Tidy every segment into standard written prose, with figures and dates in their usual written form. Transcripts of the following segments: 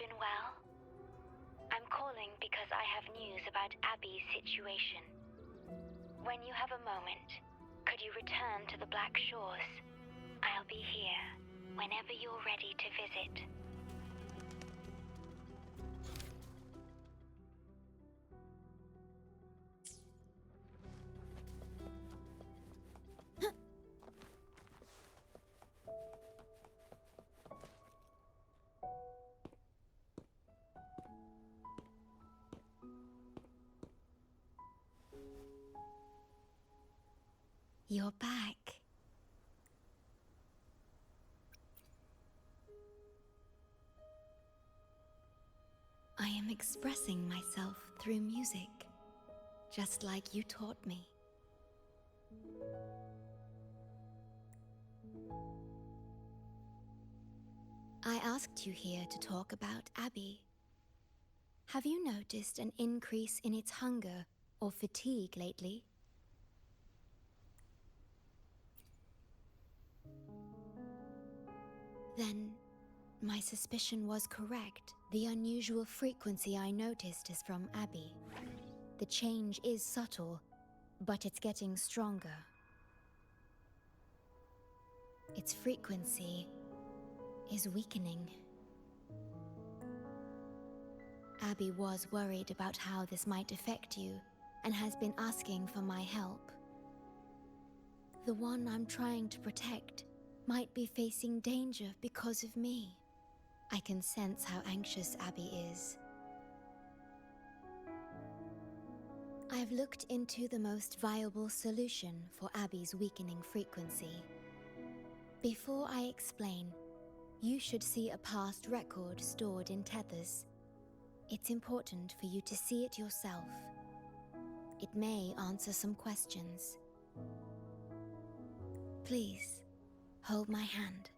been well? I'm calling because I have news about Abby's situation. When you have a moment, could you return to the Black Shores? I'll be here whenever you're ready to visit. You're back. I am expressing myself through music, just like you taught me. I asked you here to talk about Abby. Have you noticed an increase in its hunger or fatigue lately? Then, my suspicion was correct. The unusual frequency I noticed is from Abby. The change is subtle, but it's getting stronger. Its frequency is weakening. Abby was worried about how this might affect you and has been asking for my help. The one I'm trying to protect might be facing danger because of me. I can sense how anxious Abby is. I've looked into the most viable solution for Abby's weakening frequency. Before I explain, you should see a past record stored in tethers. It's important for you to see it yourself. It may answer some questions. Please, hold my hand.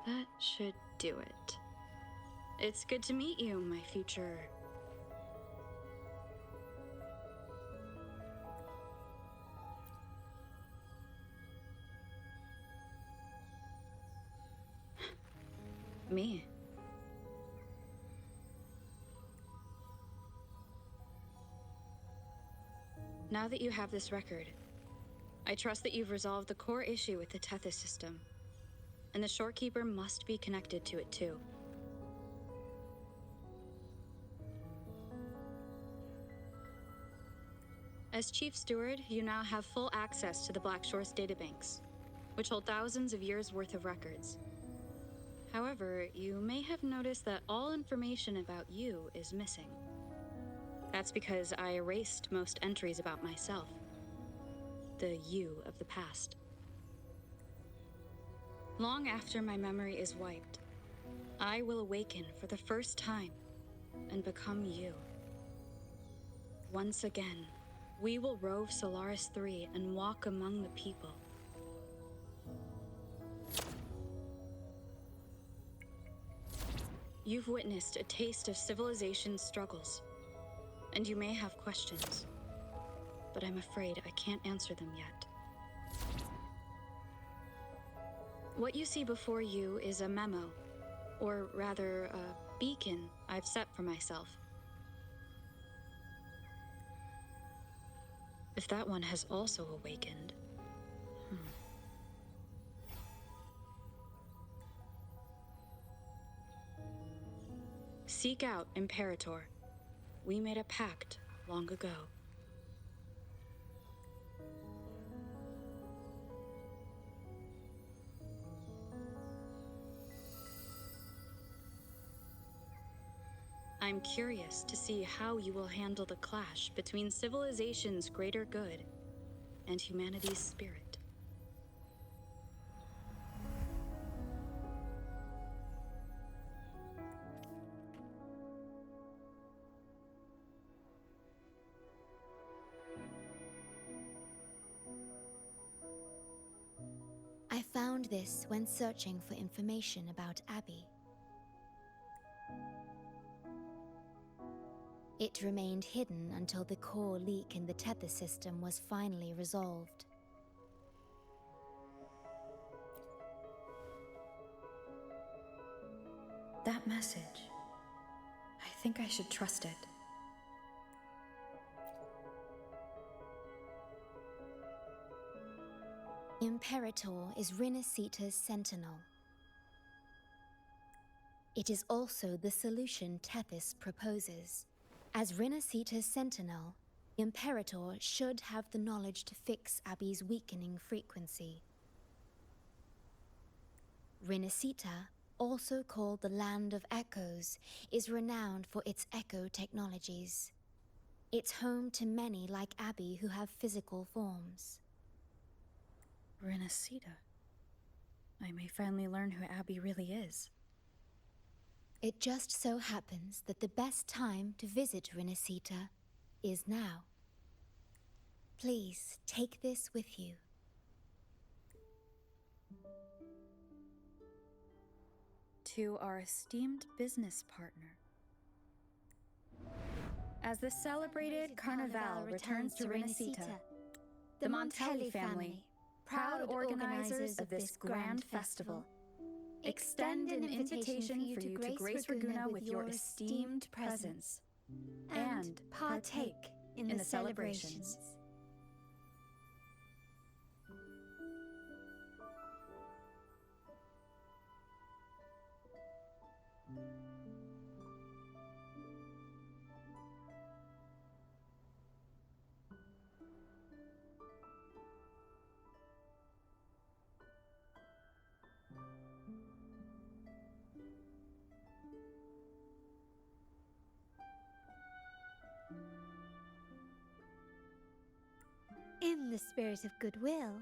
That should do it. It's good to meet you, my future... me. Now that you have this record, I trust that you've resolved the core issue with the Tethys system, and the Shorekeeper must be connected to it too. As Chief Steward, you now have full access to the Black Shores databanks, which hold thousands of years' worth of records. However, you may have noticed that all information about you is missing. That's because I erased most entries about myself. The you of the past. Long after my memory is wiped, I will awaken for the first time and become you. Once again, we will rove Solaris 3 and walk among the people. You've witnessed a taste of civilization's struggles, and you may have questions, but I'm afraid I can't answer them yet. What you see before you is a memo, or rather, a beacon I've set for myself. If that one has also awakened... Seek out Imperator. We made a pact long ago. I'm curious to see how you will handle the clash between civilization's greater good and humanity's spirit. I found this when searching for information about Abby. It remained hidden until the core leak in the tether system was finally resolved. That message. I think I should trust it. Imperator is Rinasita's sentinel. It is also the solution Tethys proposes. As Rinasita's sentinel, Imperator should have the knowledge to fix Abby's weakening frequency. Rinasita, also called the Land of Echoes, is renowned for its echo technologies. It's home to many like Abby who have physical forms. Rinasita. I may finally learn who Abby really is. It just so happens that the best time to visit Rinasita is now. Please take this with you. To our esteemed business partner. As the celebrated Carnival returns to Rinasita, the Montelli family, proud organizers of this grand festival, extend an invitation for you to grace Ragusa with your esteemed presence and partake in the celebrations. In the spirit of goodwill,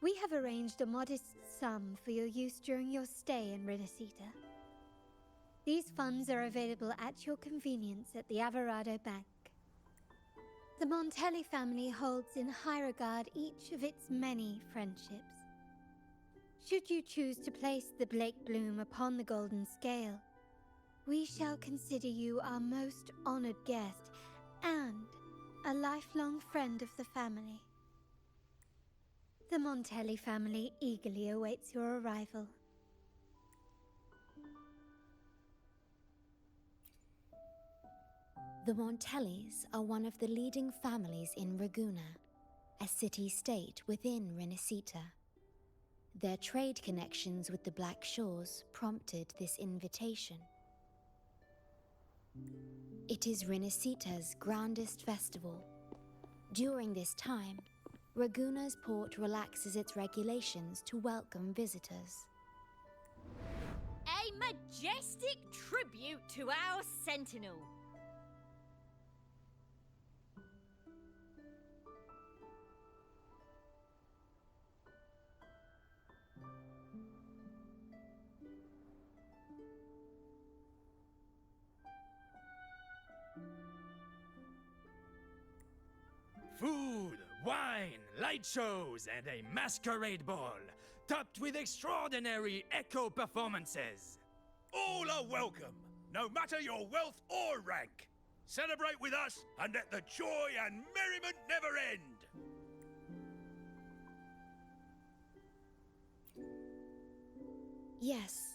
we have arranged a modest sum for your use during your stay in Rinasita. These funds are available at your convenience at the Averado Bank. The Montelli family holds in high regard each of its many friendships. Should you choose to place the Blake Bloom upon the golden scale, we shall consider you our most honored guest and a lifelong friend of the family. The Montelli family eagerly awaits your arrival. The Montellis are one of the leading families in Ragusa, a city-state within Rinasita. Their trade connections with the Black Shores prompted this invitation. It is Rinasita's grandest festival. During this time, Ragusa's port relaxes its regulations to welcome visitors. A majestic tribute to our sentinel. Food, wine, light shows, and a masquerade ball, topped with extraordinary echo performances. All are welcome, no matter your wealth or rank. Celebrate with us and let the joy and merriment never end. Yes,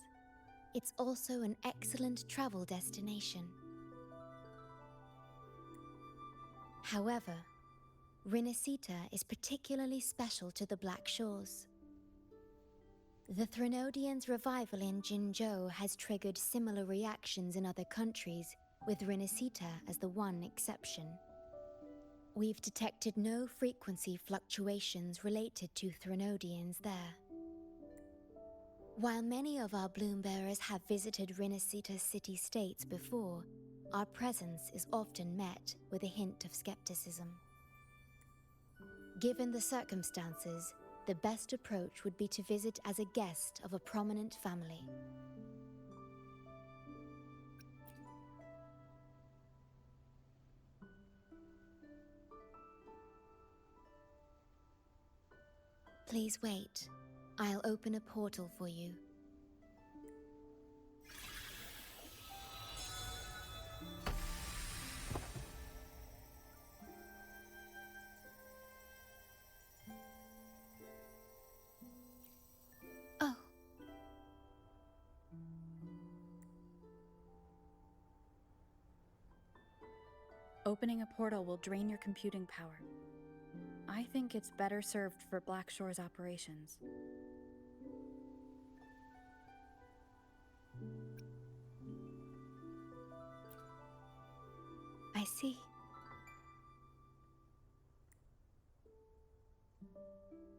it's also an excellent travel destination. However, Rinasita is particularly special to the Black Shores. The Threnodians' revival in Jinzhou has triggered similar reactions in other countries, with Rinasita as the one exception. We've detected no frequency fluctuations related to Threnodians there. While many of our bloom-bearers have visited Rinasita's city-states before, our presence is often met with a hint of skepticism. Given the circumstances, the best approach would be to visit as a guest of a prominent family. Please wait. I'll open a portal for you. Opening a portal will drain your computing power. I think it's better served for Black Shore's operations. I see.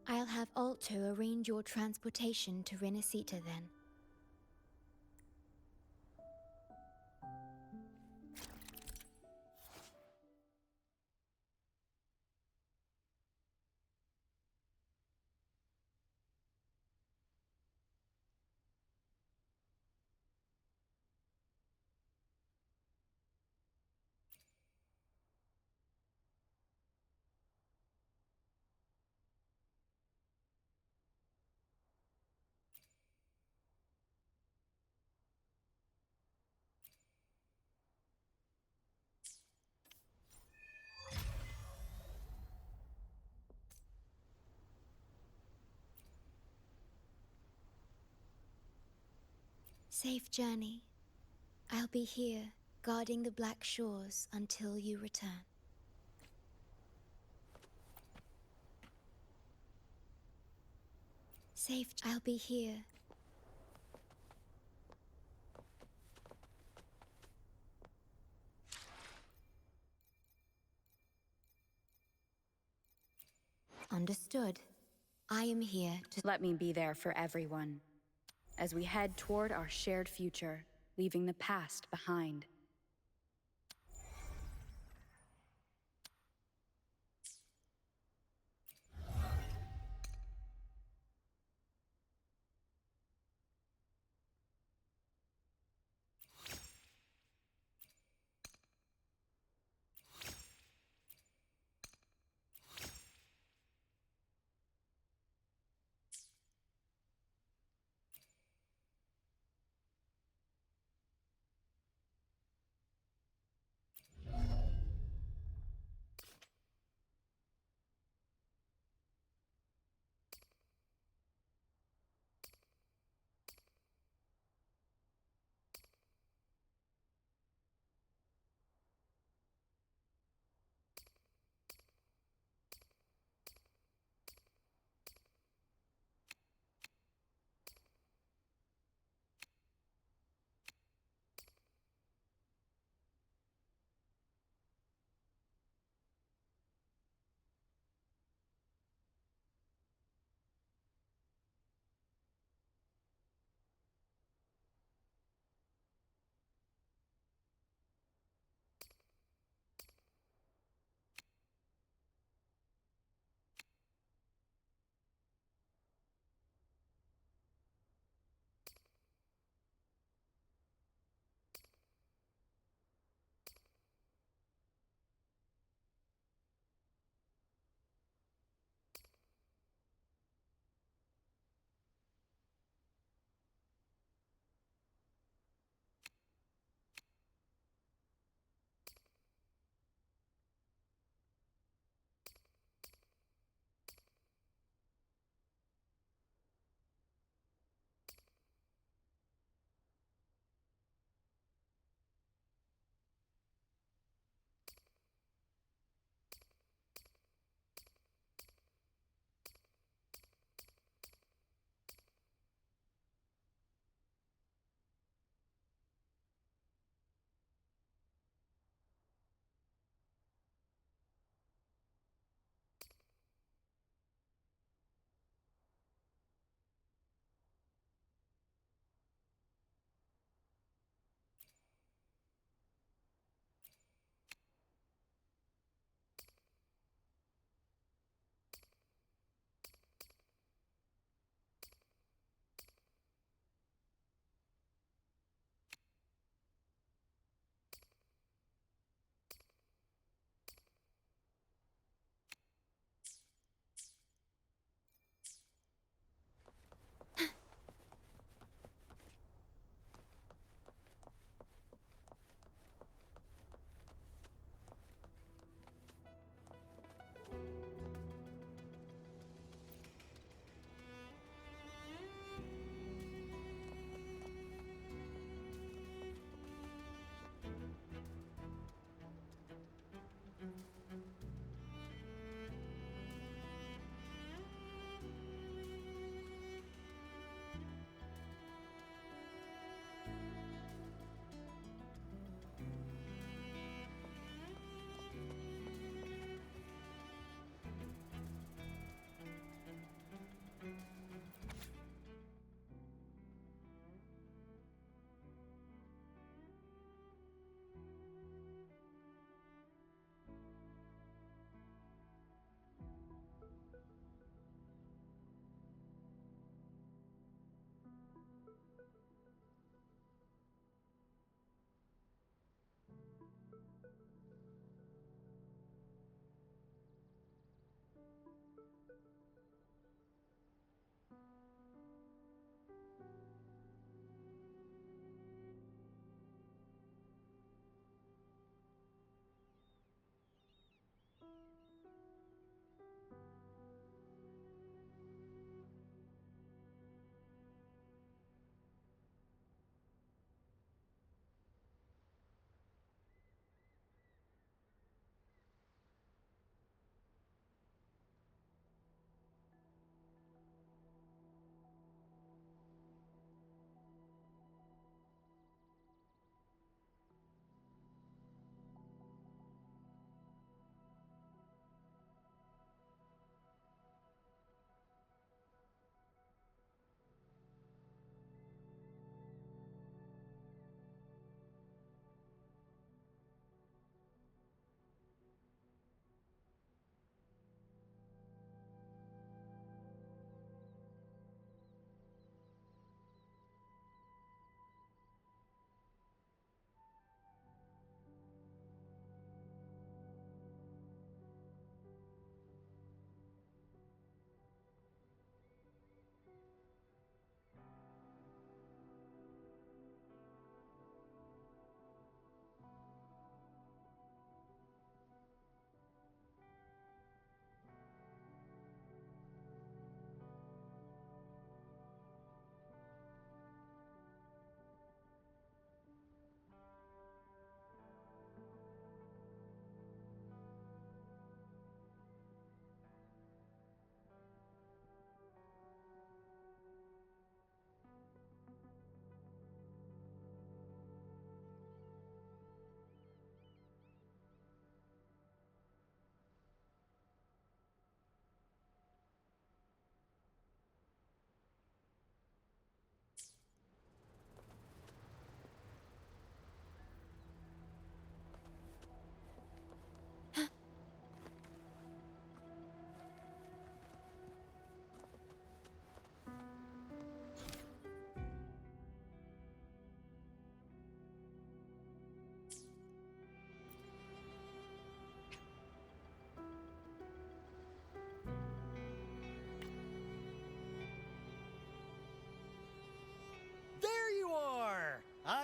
I'll have Alto arrange your transportation to Renacita then. Safe journey. I'll be here, guarding the Black Shores until you return. I'll be here. Understood. I am here to... Let me be there for everyone, as we head toward our shared future, leaving the past behind.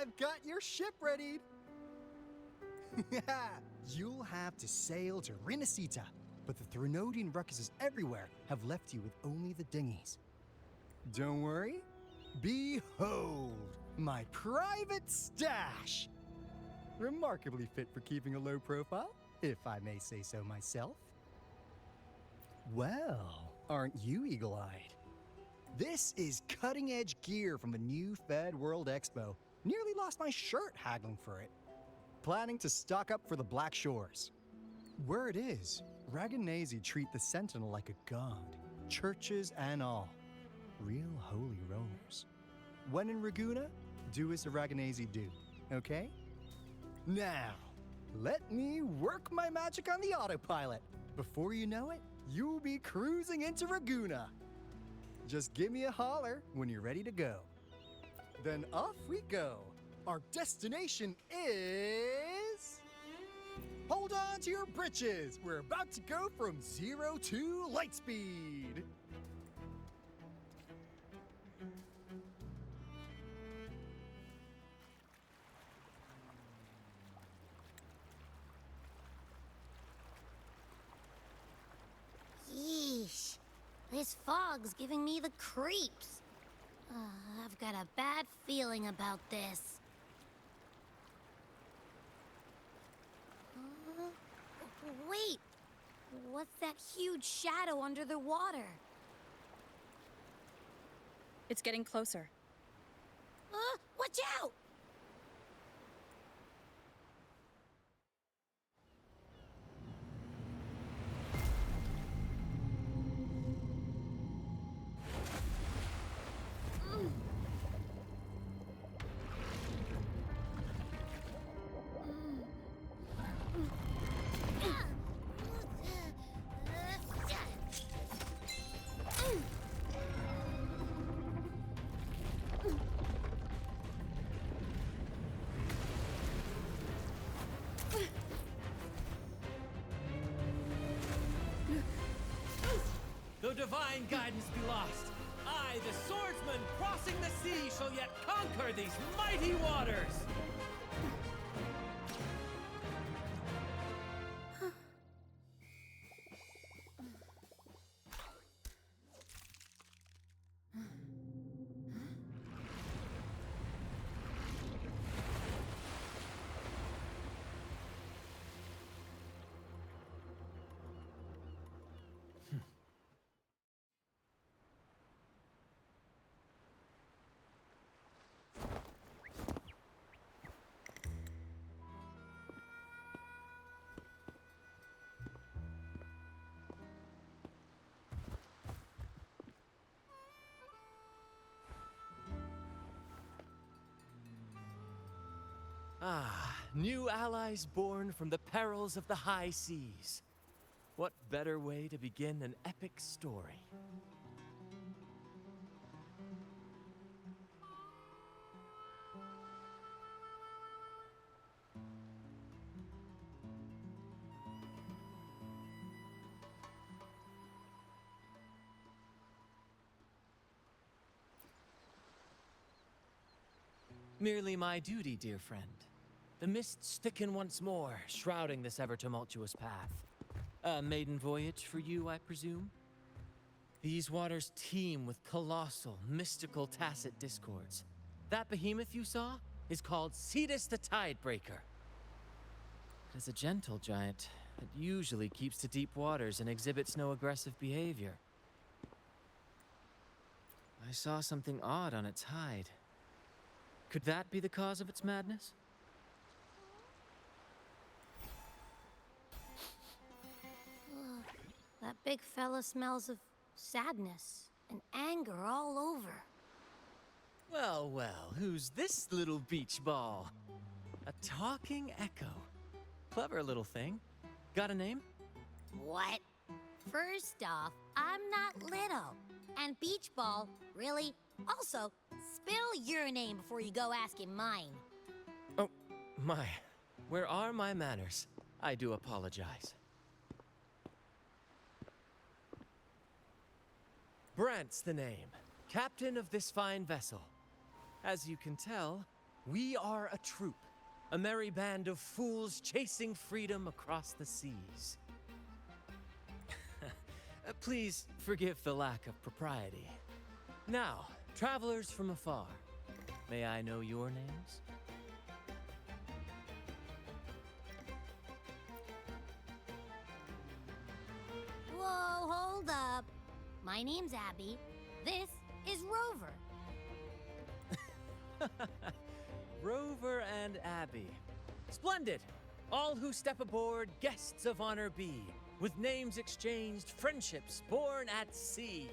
I've got your ship readied. You'll have to sail to Rinasita, but the Threnodian ruckuses everywhere have left you with only the dinghies. Don't worry. Behold, my private stash! Remarkably fit for keeping a low profile, if I may say so myself. Well, aren't you eagle-eyed? This is cutting-edge gear from the new Fed World Expo. Nearly lost my shirt haggling for it. Planning to stock up for the Black Shores. Word is, Raganazi treat the Sentinel like a god, churches and all. Real holy rollers. When in Raguna, do as the Raganazi do, okay? Now, let me work my magic on the autopilot. Before you know it, you'll be cruising into Raguna. Just give me a holler when you're ready to go. Then off we go. Our destination is... Hold on to your britches. We're about to go from 0 to light speed. Yeesh. This fog's giving me the creeps. I've got a bad feeling about this. Wait! What's that huge shadow under the water? It's getting closer. Watch out! Though divine guidance be lost, I, the swordsman crossing the sea, shall yet conquer these mighty waters! Ah, new allies born from the perils of the high seas. What better way to begin an epic story? Merely my duty, dear friend. The mists thicken once more, shrouding this ever-tumultuous path. A maiden voyage for you, I presume? These waters teem with colossal, mystical, tacit discords. That behemoth you saw is called Cetus the Tidebreaker. It is a gentle giant that usually keeps to deep waters and exhibits no aggressive behavior. I saw something odd on its hide. Could that be the cause of its madness? That big fella smells of sadness and anger all over. Well, well, who's this little beach ball? A talking echo. Clever little thing. Got a name? What? First off, I'm not little. And Beach Ball, really? Also, spill your name before you go asking mine. Oh, my. Where are my manners? I do apologize. Brant's the name. Captain of this fine vessel. As you can tell, We are a troop, a merry band of fools chasing freedom across the seas. Please forgive the lack of propriety. Now, travelers from afar, may I know your names? Whoa, hold up. My name's Abby. This is Rover. Rover and Abby. Splendid! All who step aboard, guests of honor be, with names exchanged, friendships born at sea.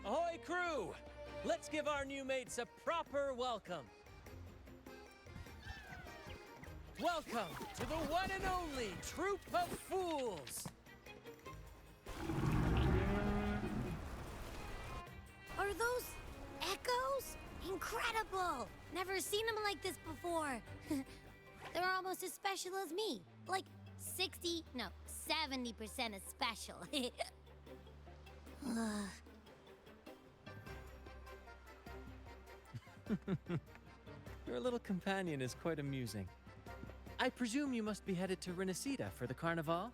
Ahoy, crew! Let's give our new mates a proper welcome. Welcome to the one and only Troop of Fools! Are those echoes? Incredible! Never seen them like this before. They're almost as special as me. Like 70% as special. Your little companion is quite amusing. I presume you must be headed to Renacida for the Carnival?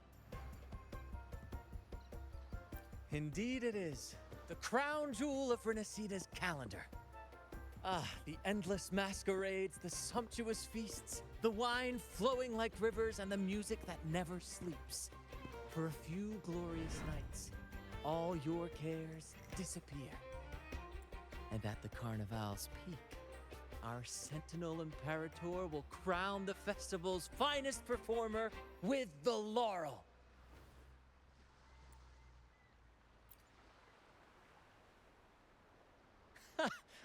Indeed it is. The crown jewel of Renacida's calendar. Ah, the endless masquerades, the sumptuous feasts, the wine flowing like rivers, and the music that never sleeps. For a few glorious nights, all your cares disappear. And at the Carnival's peak, our Sentinel Imperator will crown the festival's finest performer with the laurel.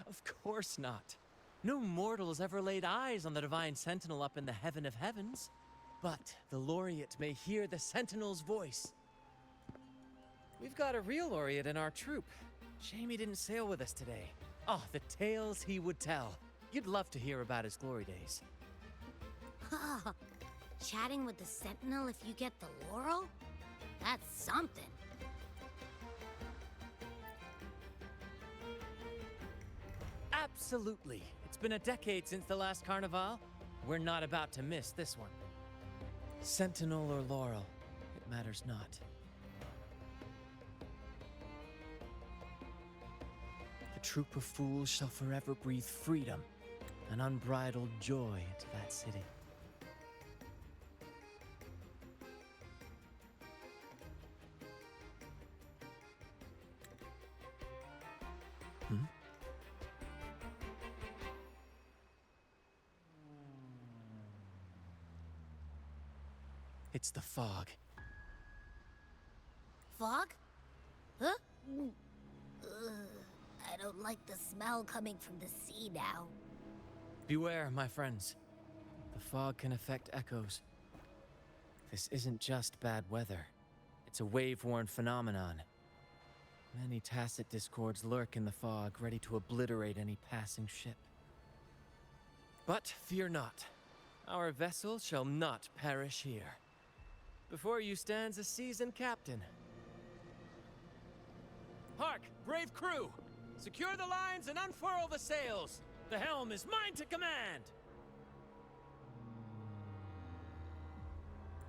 Of course not. No mortals ever laid eyes on the Divine Sentinel up in the heaven of heavens. But the Laureate may hear the Sentinel's voice. We've got a real Laureate in our troop. Shame he didn't sail with us today. Oh, the tales he would tell. You'd love to hear about his glory days. Chatting with the Sentinel if you get the laurel? That's something. Absolutely. It's been a decade since the last Carnival. We're not about to miss this one. Sentinel or laurel, it matters not. The troop of fools shall forever breathe freedom and unbridled joy into that city. It's the fog. Fog? Huh? I don't like the smell coming from the sea now. Beware, my friends. The fog can affect echoes. This isn't just bad weather. It's a wave-worn phenomenon. Many tacit discords lurk in the fog, ready to obliterate any passing ship. But fear not. Our vessel shall not perish here. Before you stands a seasoned captain. Hark, brave crew! Secure the lines and unfurl the sails! The helm is mine to command!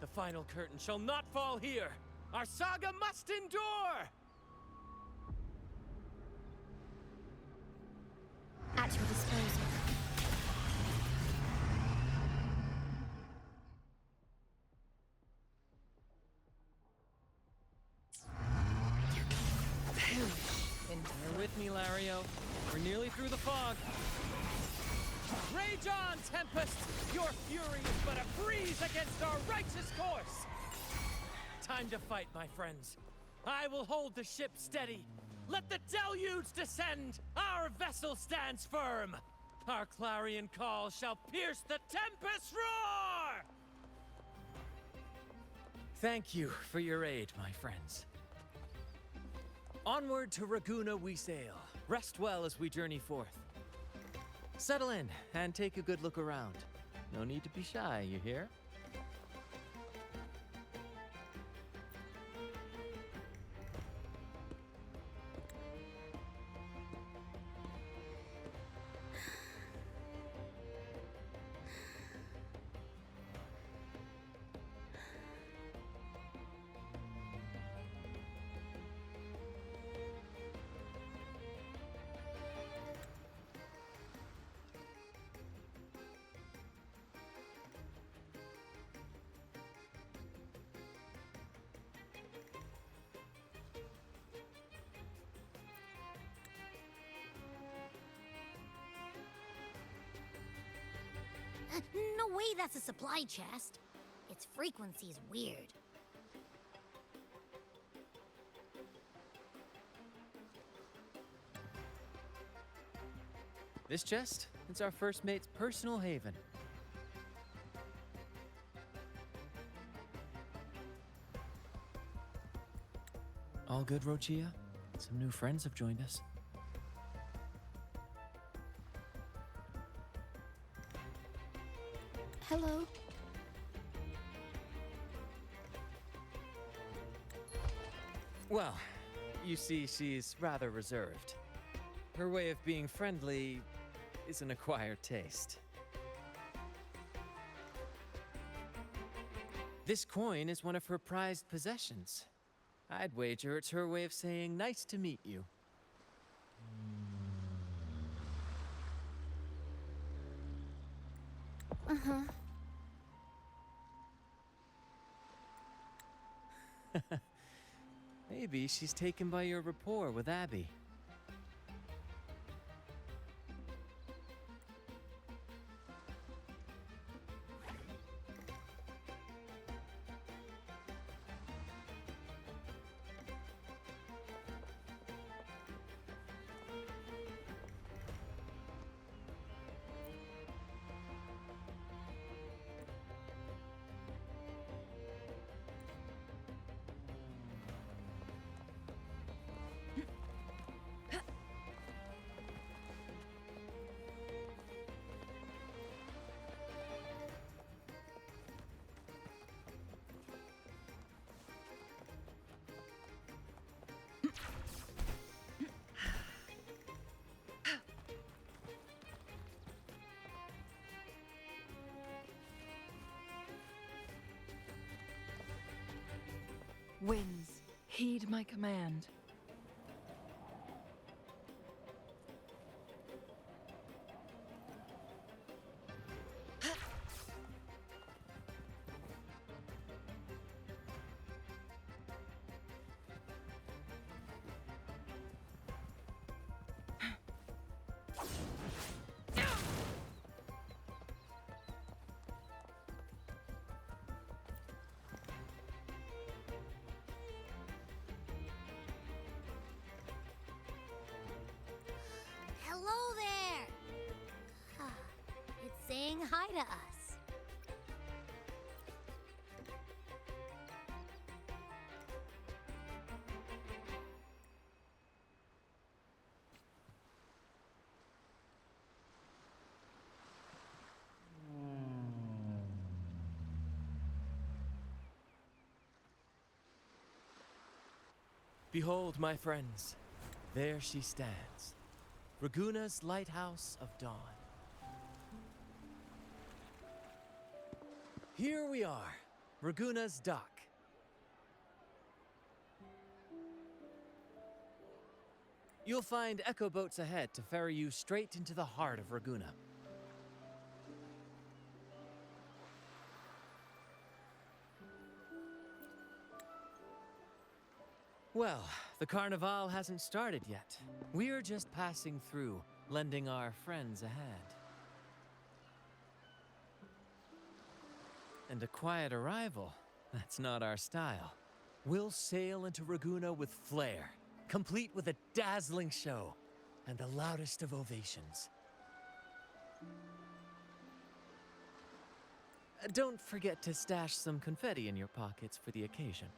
The final curtain shall not fall here! Our saga must endure! At your disposal. Bear with me, Lario. We're nearly through the fog. Rage on, Tempest! Your fury is but a breeze against our righteous course! Time to fight, my friends. I will hold the ship steady. Let the deluge descend! Our vessel stands firm! Our clarion call shall pierce the tempest roar! Thank you for your aid, my friends. Onward to Raguna we sail. Rest well as we journey forth. Settle in and take a good look around. No need to be shy, you hear? No way that's a supply chest. Its frequency's weird. This chest? It's our first mate's personal haven. All good, Rochia? Some new friends have joined us. Hello. Well, you see, she's rather reserved. Her way of being friendly is an acquired taste. This coin is one of her prized possessions. I'd wager it's her way of saying nice to meet you. Uh-huh. Maybe she's taken by your rapport with Abby. Winds, heed my command. Hello there! It's saying hi to us. Behold, my friends, there she stands. Raguna's Lighthouse of Dawn. Here we are, Raguna's dock. You'll find echo boats ahead to ferry you straight into the heart of Raguna. Well, the Carnival hasn't started yet. We're just passing through, lending our friends a hand. And a quiet arrival, that's not our style. We'll sail into Raguna with flair, complete with a dazzling show and the loudest of ovations. Don't forget to stash some confetti in your pockets for the occasion.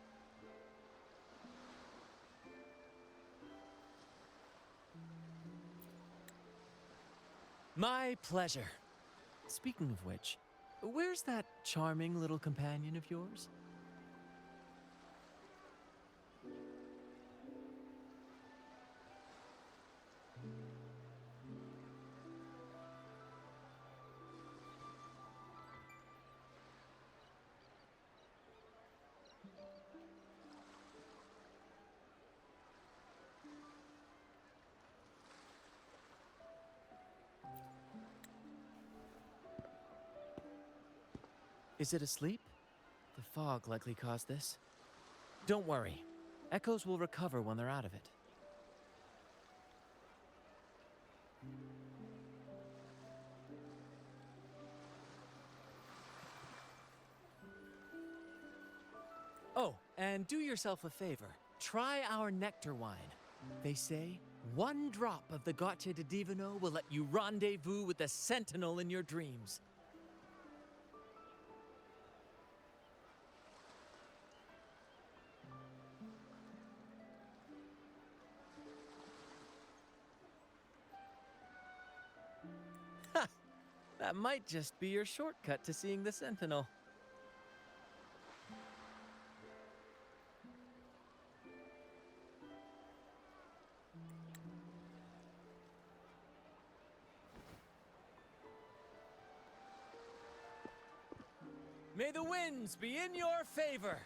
My pleasure. Speaking of which, where's that charming little companion of yours? Is it asleep? The fog likely caused this. Don't worry. Echoes will recover when they're out of it. And do yourself a favor. Try our nectar wine. They say one drop of the Gace de Divino will let you rendezvous with the Sentinel in your dreams. Ha! That might just be your shortcut to seeing the Sentinel. May the winds be in your favor!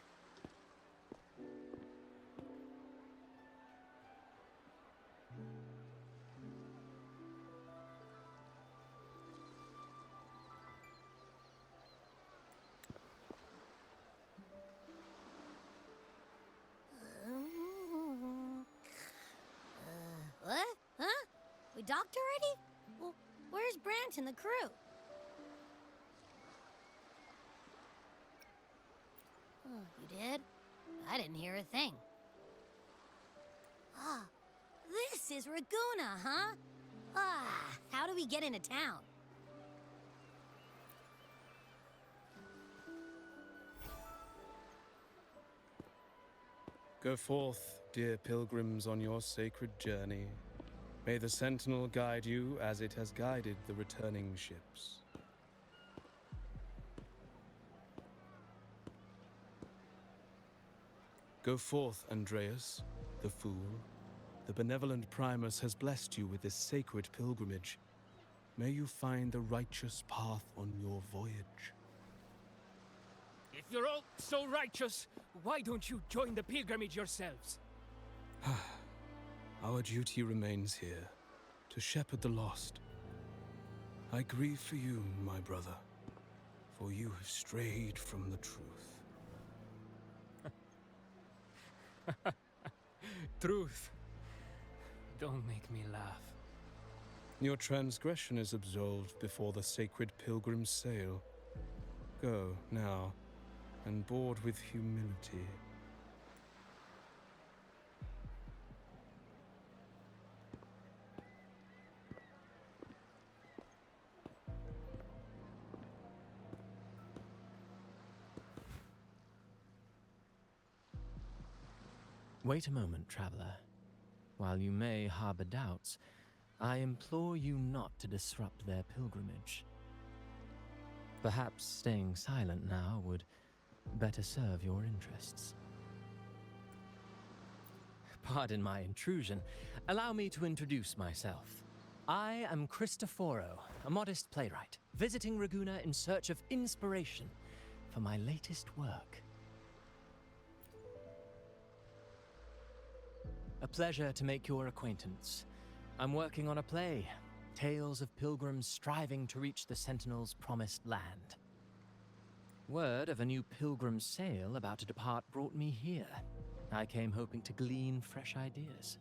What? Huh? We docked already? Well, where's Brant and the crew? Oh, you did? I didn't hear a thing. Ah, this is Raguna, huh? Ah, how do we get into town? Go forth, dear pilgrims, on your sacred journey. May the Sentinel guide you as it has guided the returning ships. Go forth, Andreas, the fool. The benevolent Primus has blessed you with this sacred pilgrimage. May you find the righteous path on your voyage. If you're all so righteous, why don't you join the pilgrimage yourselves? Our duty remains here, to shepherd the lost. I grieve for you, my brother, for you have strayed from the truth. Truth. Don't make me laugh. Your transgression is absolved before the sacred pilgrims sail. Go, now, and board with humility. Wait a moment, traveler. While you may harbor doubts, I implore you not to disrupt their pilgrimage. Perhaps staying silent now would better serve your interests. Pardon my intrusion. Allow me to introduce myself. I am Cristoforo, a modest playwright, visiting Raguna in search of inspiration for my latest work. A pleasure to make your acquaintance. I'm working on a play, tales of pilgrims striving to reach the Sentinel's promised land. Word of a new pilgrim sail about to depart brought me here. I came hoping to glean fresh ideas.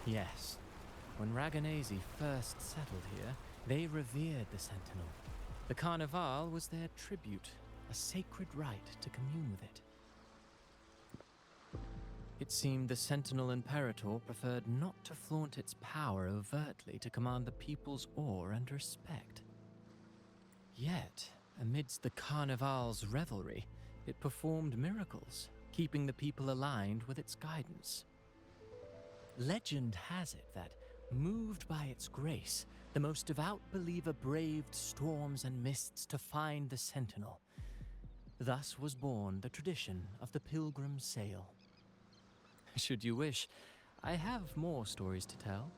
Yes, when Raganese first settled here, they revered the Sentinel. The Carnival was their tribute, a sacred right to commune with it. It seemed the Sentinel Imperator preferred not to flaunt its power overtly to command the people's awe and respect. Yet, amidst the Carnival's revelry, it performed miracles, keeping the people aligned with its guidance. Legend has it that, moved by its grace, the most devout believer braved storms and mists to find the Sentinel. Thus was born the tradition of the pilgrim sail. Should you wish, I have more stories to tell.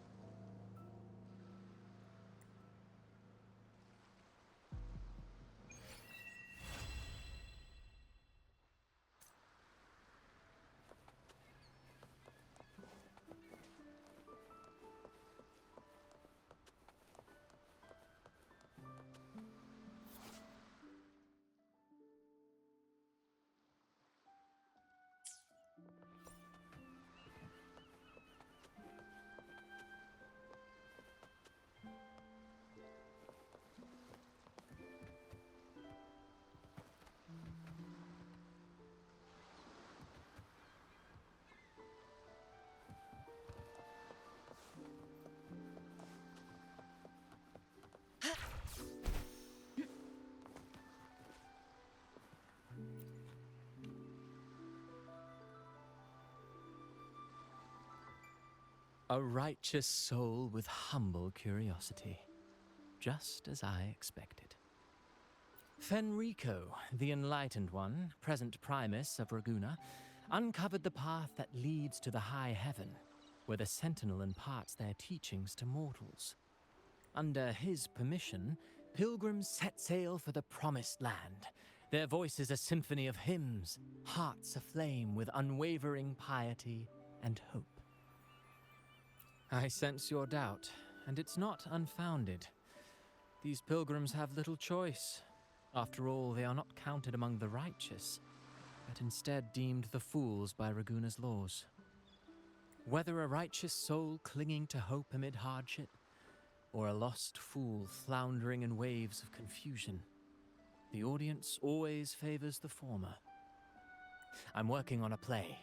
A righteous soul with humble curiosity, just as I expected. Fenrico, the Enlightened One, present Primus of Raguna, uncovered the path that leads to the high heaven, where the Sentinel imparts their teachings to mortals. Under his permission, pilgrims set sail for the Promised Land, their voices a symphony of hymns, hearts aflame with unwavering piety and hope. I sense your doubt, and it's not unfounded. These pilgrims have little choice. After all, they are not counted among the righteous, but instead deemed the fools by Raguna's laws. Whether a righteous soul clinging to hope amid hardship, or a lost fool floundering in waves of confusion, the audience always favors the former. I'm working on a play.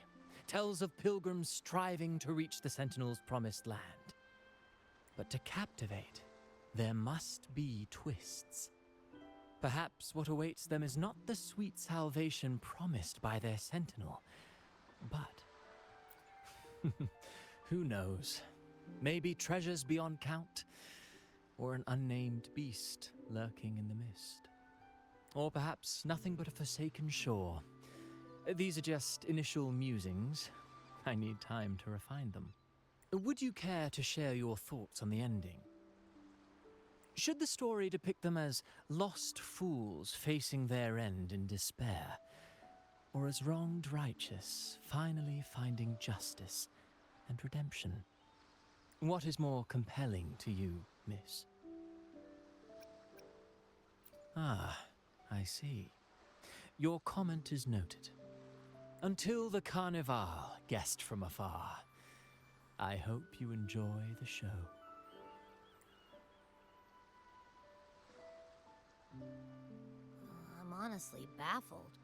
Tells of pilgrims striving to reach the Sentinel's promised land. But to captivate, there must be twists. Perhaps what awaits them is not the sweet salvation promised by their Sentinel, but... who knows? Maybe treasures beyond count, or an unnamed beast lurking in the mist. Or perhaps nothing but a forsaken shore. These are just initial musings. I need time to refine them. Would you care to share your thoughts on the ending? Should the story depict them as lost fools facing their end in despair, or as wronged righteous finally finding justice and redemption? What is more compelling to you, miss? Ah, I see. Your comment is noted. Until the Carnival, guest from afar, I hope you enjoy the show. I'm honestly baffled.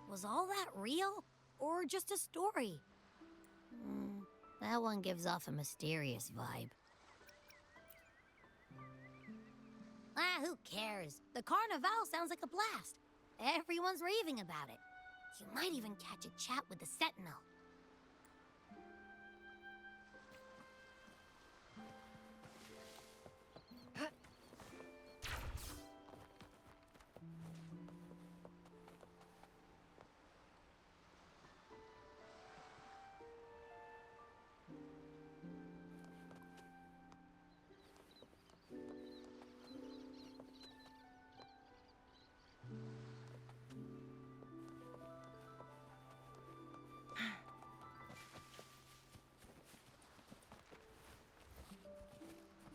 Was all that real, or just a story? That one gives off a mysterious vibe. Who cares? The Carnival sounds like a blast. Everyone's raving about it. You might even catch a chat with the Sentinel.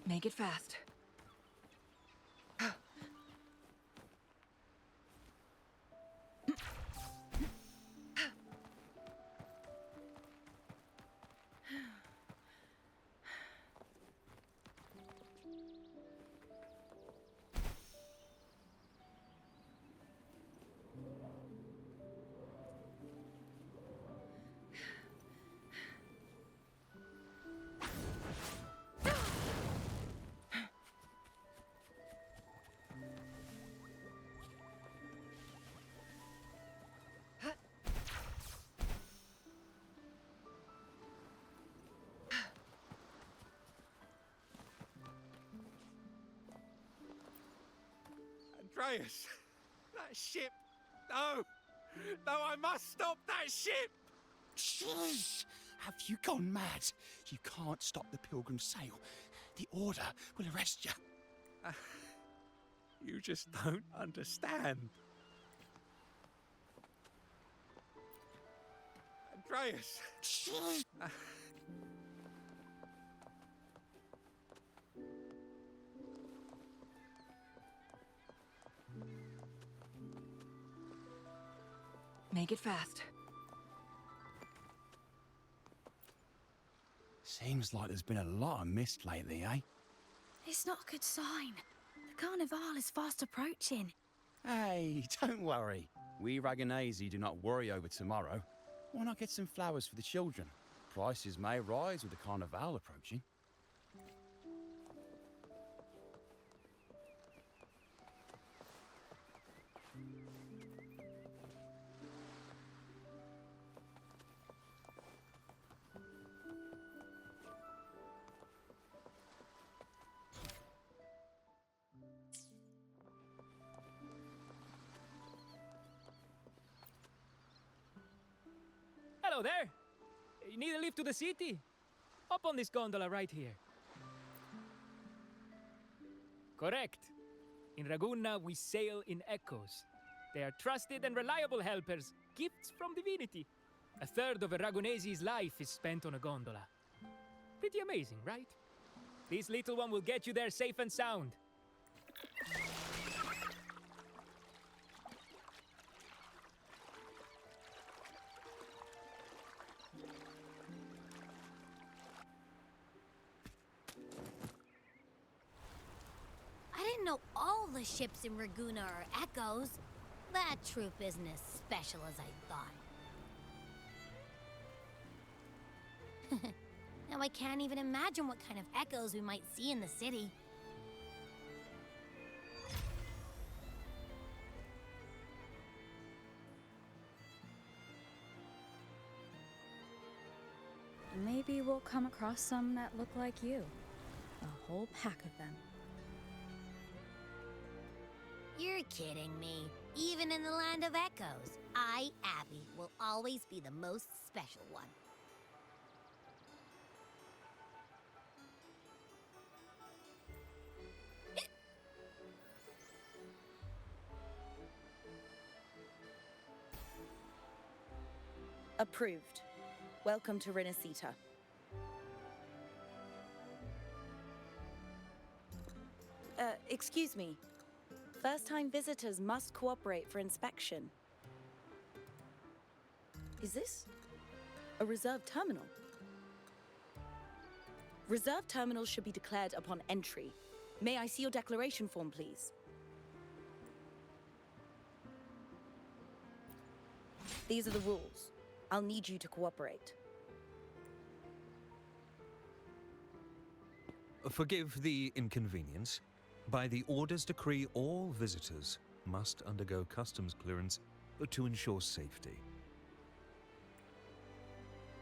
Make it fast. Andreas! That ship! No! No, I must stop that ship! Shh! Have you gone mad? You can't stop the Pilgrim sail. The Order will arrest you. You just don't understand. Andreas! Shh! Make it fast. Seems like there's been a lot of mist lately, eh? It's not a good sign. The Carnival is fast approaching. Hey, don't worry. We Raganese do not worry over tomorrow. Why not get some flowers for the children? Prices may rise with the Carnival approaching. Hello there! You need a lift to the city? Hop on this gondola right here. Correct. In Raguna, we sail in echoes. They are trusted and reliable helpers, gifts from divinity. A third of a Ragunese's life is spent on a gondola. Pretty amazing, right? This little one will get you there safe and sound. I didn't know all the ships in Raguna are echoes. That troop isn't as special as I thought. Now I can't even imagine what kind of echoes we might see in the city. Maybe we'll come across some that look like you. A whole pack of them. You're kidding me. Even in the land of echoes, I, Abby, will always be the most special one. Approved. Welcome to Renacita. Excuse me. First-time visitors must cooperate for inspection. Is this a reserved terminal? Reserved terminals should be declared upon entry. May I see your declaration form, please? These are the rules. I'll need you to cooperate. Forgive the inconvenience. By the Order's decree, all visitors must undergo customs clearance to ensure safety.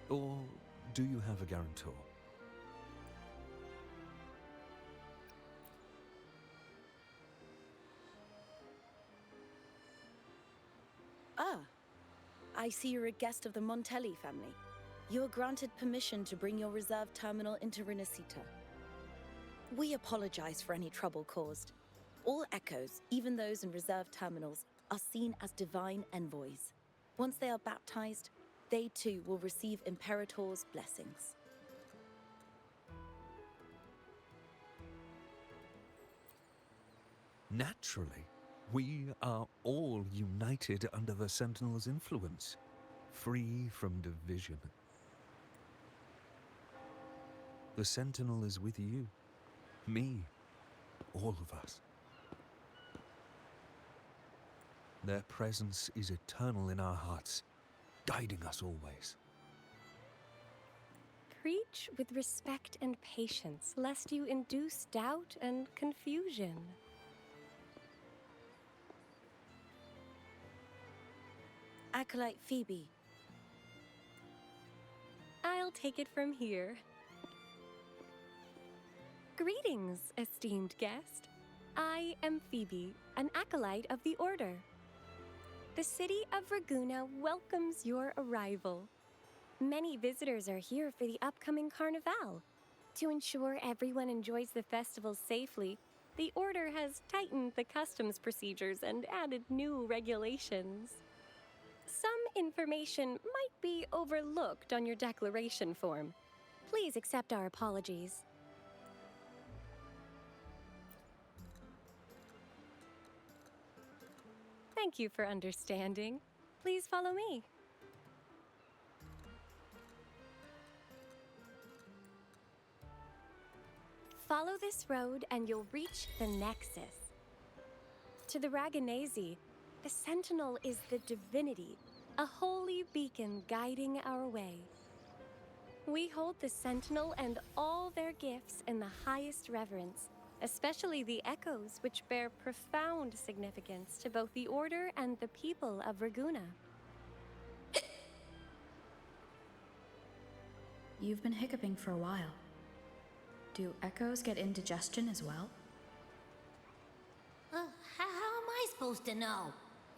Or do you have a guarantor? Ah, I see you're a guest of the Montelli family. You are granted permission to bring your reserve terminal into Renacita. We apologize for any trouble caused. All echoes, even those in reserve terminals, are seen as divine envoys. Once they are baptized, they too will receive Imperator's blessings. Naturally, we are all united under the Sentinel's influence, free from division. The Sentinel is with you. Me, all of us. Their presence is eternal in our hearts, guiding us always. Preach with respect and patience, lest you induce doubt and confusion. Acolyte Phoebe. I'll take it from here. Greetings, esteemed guest. I am Phoebe, an acolyte of the Order. The city of Raguna welcomes your arrival. Many visitors are here for the upcoming Carnival. To ensure everyone enjoys the festival safely, the Order has tightened the customs procedures and added new regulations. Some information might be overlooked on your declaration form. Please accept our apologies. Thank you for understanding. Please follow me. Follow this road and you'll reach the Nexus. To the Raganese, the Sentinel is the divinity, a holy beacon guiding our way. We hold the Sentinel and all their gifts in the highest reverence, especially the echoes, which bear profound significance to both the Order and the people of Raguna. You've been hiccuping for a while. Do echoes get indigestion as well? How am I supposed to know?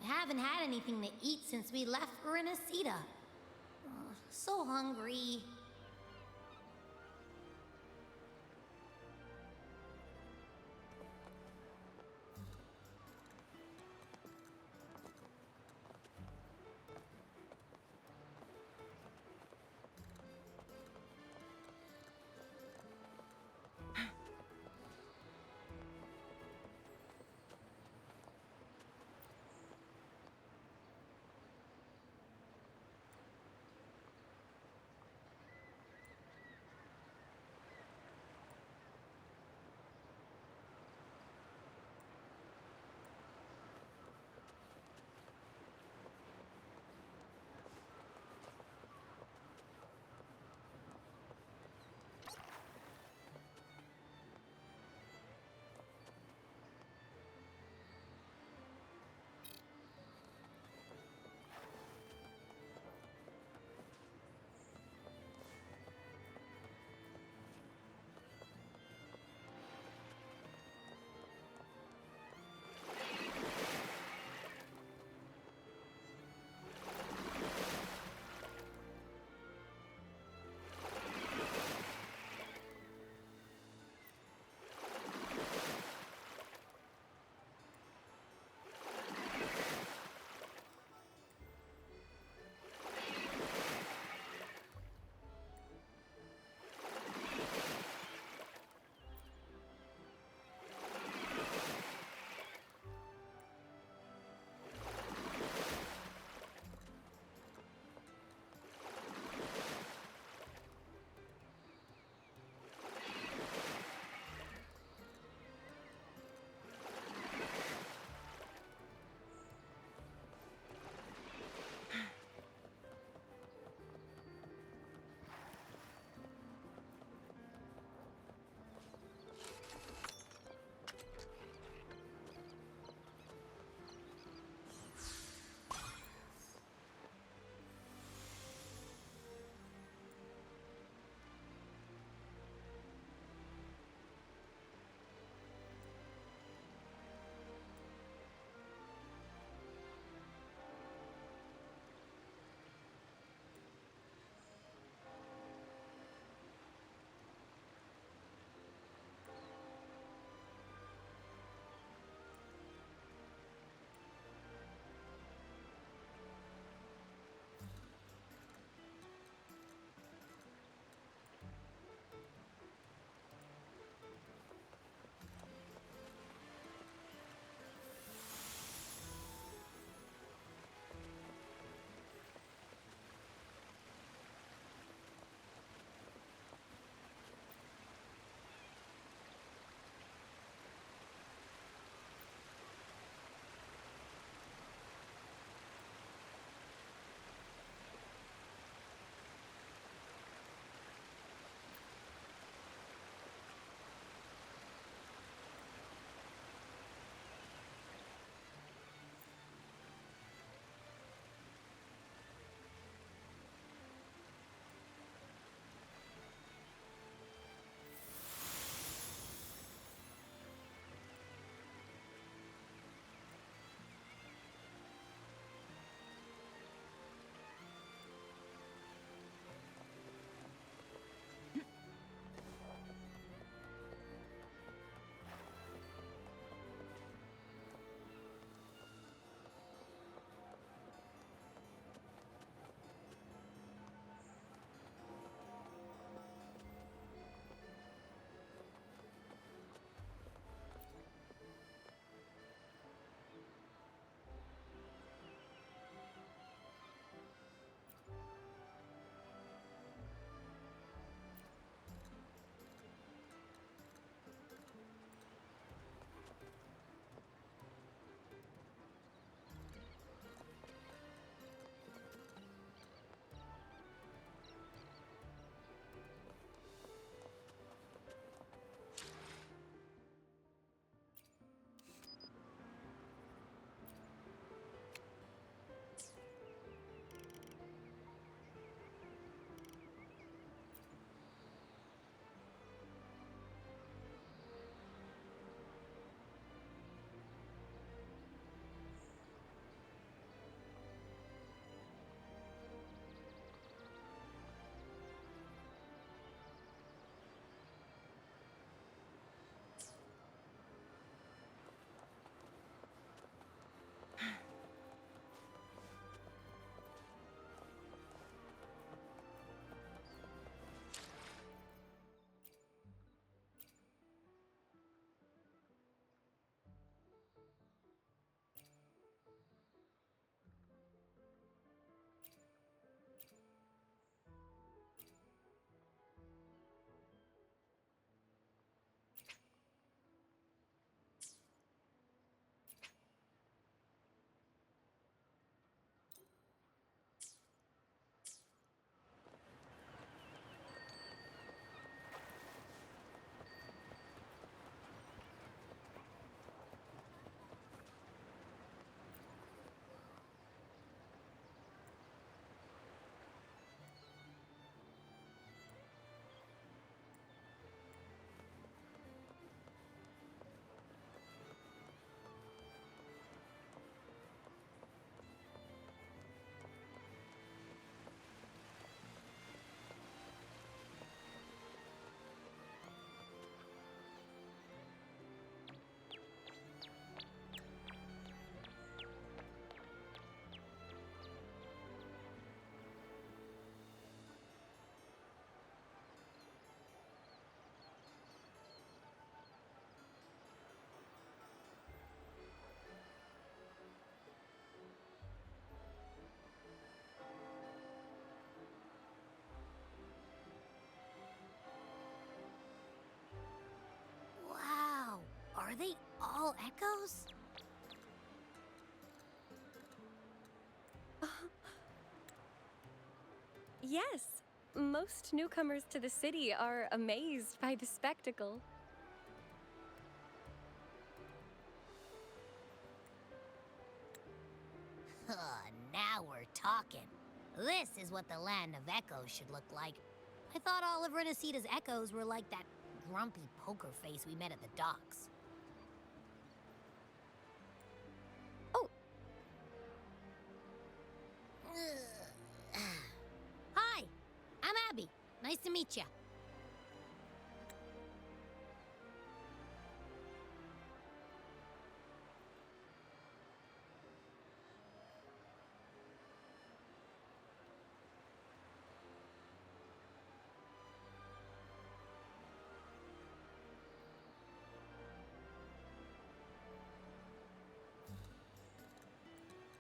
I haven't had anything to eat since we left for Renacita. So hungry. all echoes? Yes, most newcomers to the city are amazed by the spectacle. Now we're talking. This is what the land of echoes should look like. I thought all of Renacita's echoes were like that grumpy poker face we met at the docks. Oh! Hi, I'm Abby. Nice to meet you.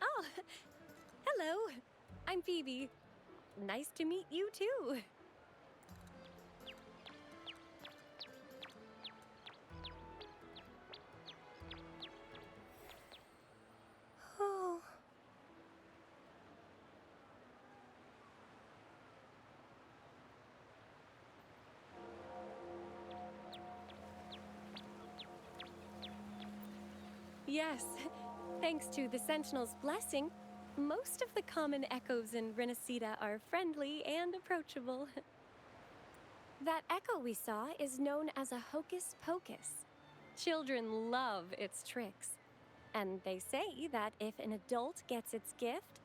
Oh, hello. I'm Phoebe. Nice to meet you too. Oh. Yes, thanks to the Sentinel's blessing, most of the common echoes in Renacita are friendly and approachable. That echo we saw is known as a hocus pocus. Children love its tricks. And they say that if an adult gets its gift,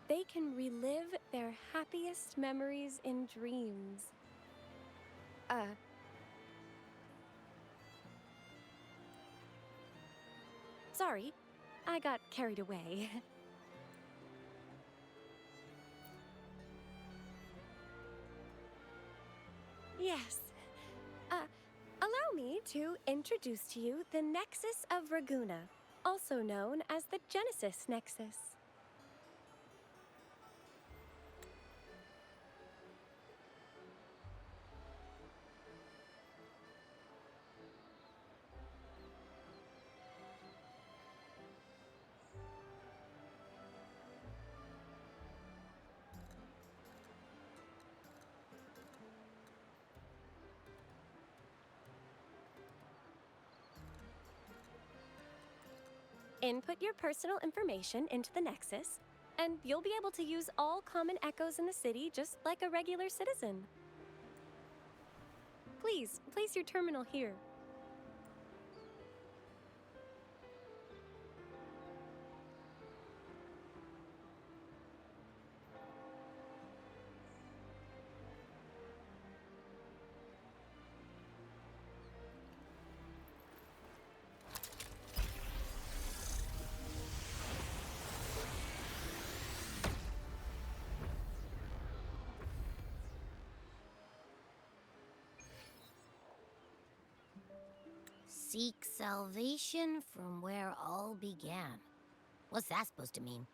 they can relive their happiest memories in dreams. Sorry, I got carried away. Yes. Allow me to introduce to you the Nexus of Raguna, also known as the Genesis Nexus. Input your personal information into the Nexus, and you'll be able to use all common echoes in the city just like a regular citizen. Please, place your terminal here. Seek salvation from where all began. What's that supposed to mean?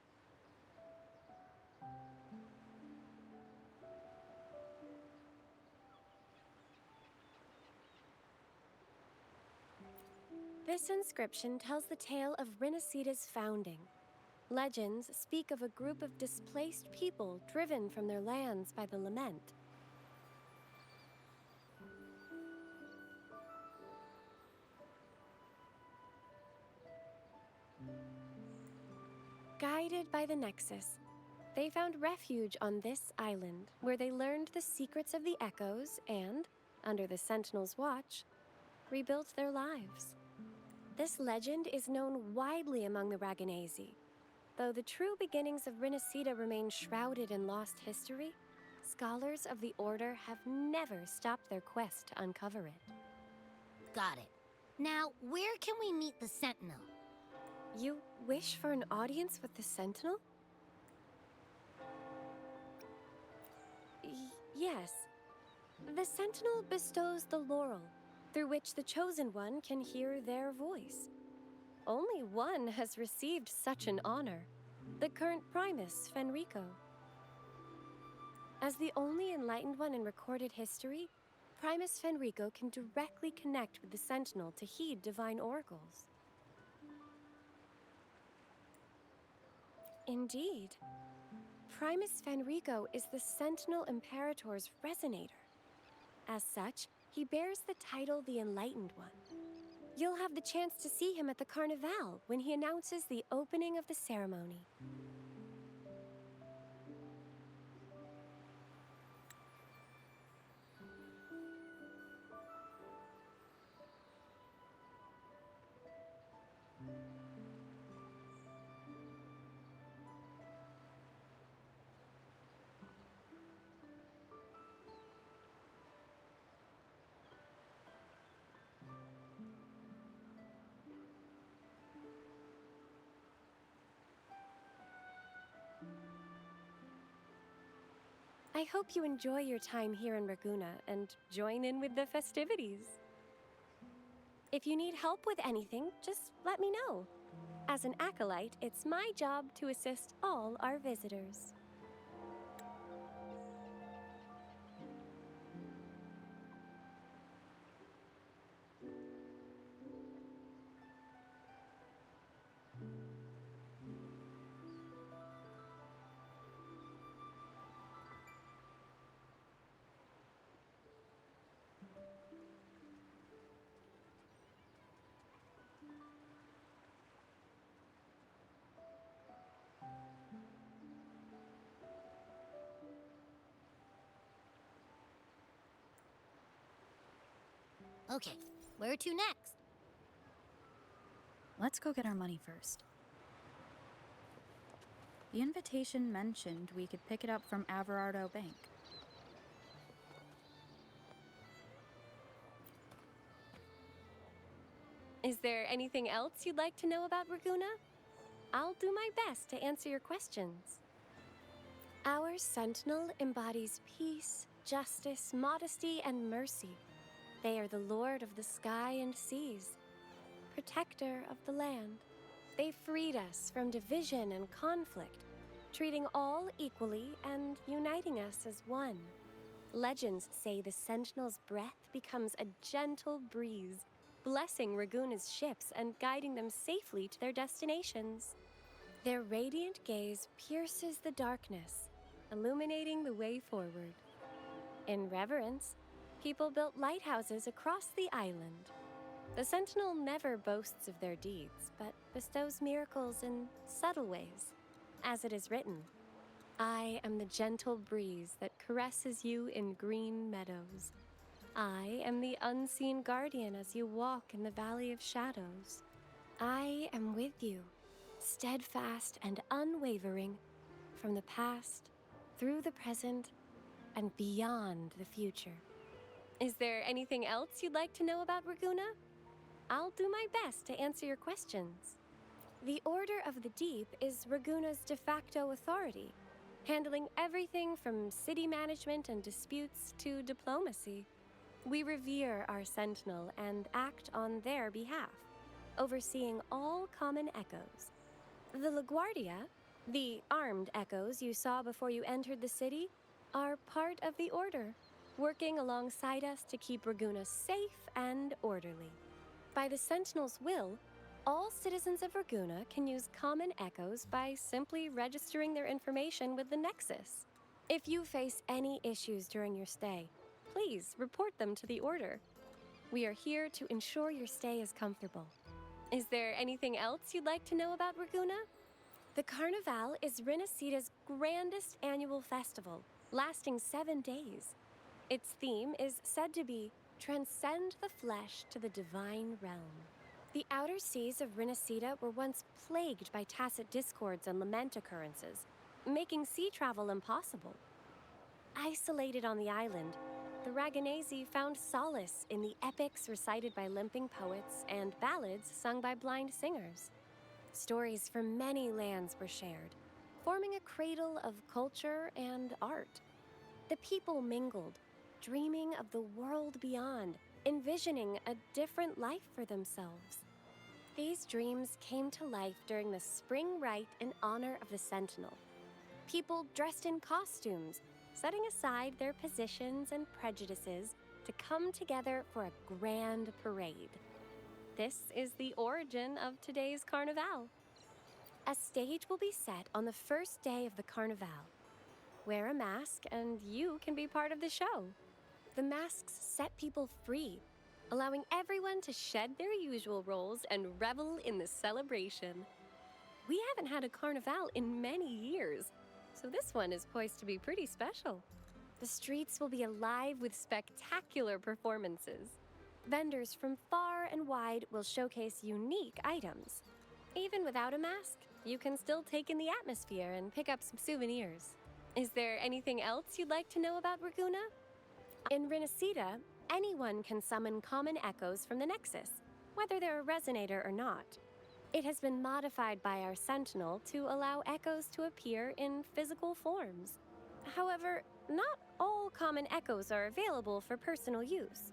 This inscription tells the tale of Renacita's founding. Legends speak of a group of displaced people driven from their lands by the lament. Guided by the Nexus, they found refuge on this island, where they learned the secrets of the echoes and, under the Sentinel's watch, rebuilt their lives. This legend is known widely among the Raganesi. Though the true beginnings of Renacita remain shrouded in lost history, scholars of the Order have never stopped their quest to uncover it. Got it. Now, where can we meet the Sentinel? You wish for an audience with the Sentinel? Yes. The Sentinel bestows the laurel, through which the Chosen One can hear their voice. Only one has received such an honor, the current Primus, Fenrico. As the only enlightened one in recorded history, Primus Fenrico can directly connect with the Sentinel to heed divine oracles. Indeed. Primus Fenrico is the Sentinel Imperator's resonator. As such, he bears the title the Enlightened One. You'll have the chance to see him at the Carnival when he announces the opening of the ceremony. I hope you enjoy your time here in Raguna and join in with the festivities. If you need help with anything, just let me know. As an acolyte, it's my job to assist all our visitors. Okay, where to next? Let's go get our money first. The invitation mentioned we could pick it up from Averardo Bank. Is there anything else you'd like to know about Raguna? I'll do my best to answer your questions. Our Sentinel embodies peace, justice, modesty, and mercy. They are the Lord of the sky and seas, protector of the land. They freed us from division and conflict, treating all equally and uniting us as one. Legends say the Sentinel's breath becomes a gentle breeze, blessing Raguna's ships and guiding them safely to their destinations. Their radiant gaze pierces the darkness, illuminating the way forward. In reverence, people built lighthouses across the island. The Sentinel never boasts of their deeds, but bestows miracles in subtle ways. As it is written, I am the gentle breeze that caresses you in green meadows. I am the unseen guardian as you walk in the valley of shadows. I am with you, steadfast and unwavering, from the past, through the present, and beyond the future. Is there anything else you'd like to know about Raguna? I'll do my best to answer your questions. The Order of the Deep is Raguna's de facto authority, handling everything from city management and disputes to diplomacy. We revere our Sentinel and act on their behalf, overseeing all common echoes. The LaGuardia, the armed echoes you saw before you entered the city, are part of the Order, working alongside us to keep Raguna safe and orderly. By the Sentinel's will, all citizens of Raguna can use common echoes by simply registering their information with the Nexus. If you face any issues during your stay, please report them to the Order. We are here to ensure your stay is comfortable. Is there anything else you'd like to know about Raguna? The Carnival is Renacita's grandest annual festival, lasting 7 days. Its theme is said to be Transcend the Flesh to the Divine Realm. The outer seas of Renacita were once plagued by tacit discords and lament occurrences, making sea travel impossible. Isolated on the island, the Raganesi found solace in the epics recited by limping poets and ballads sung by blind singers. Stories from many lands were shared, forming a cradle of culture and art. The people mingled, dreaming of the world beyond, envisioning a different life for themselves. These dreams came to life during the spring rite in honor of the Sentinel. People dressed in costumes, setting aside their positions and prejudices to come together for a grand parade. This is the origin of today's Carnival. A stage will be set on the first day of the carnival. Wear a mask and you can be part of the show. The masks set people free, allowing everyone to shed their usual roles and revel in the celebration. We haven't had a carnival in many years, so this one is poised to be pretty special. The streets will be alive with spectacular performances. Vendors from far and wide will showcase unique items. Even without a mask, you can still take in the atmosphere and pick up some souvenirs. Is there anything else you'd like to know about Raguna? In Renacita, anyone can summon common echoes from the Nexus, whether they're a resonator or not. It has been modified by our Sentinel to allow echoes to appear in physical forms. However, not all common echoes are available for personal use.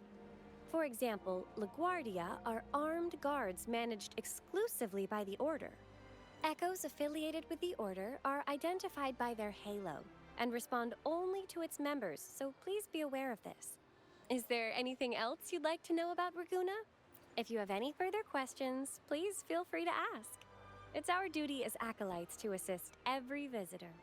For example, LaGuardia are armed guards managed exclusively by the Order. Echoes affiliated with the Order are identified by their halo and respond only to its members, so please be aware of this. Is there anything else you'd like to know about Raguna? If you have any further questions, please feel free to ask. It's our duty as acolytes to assist every visitor.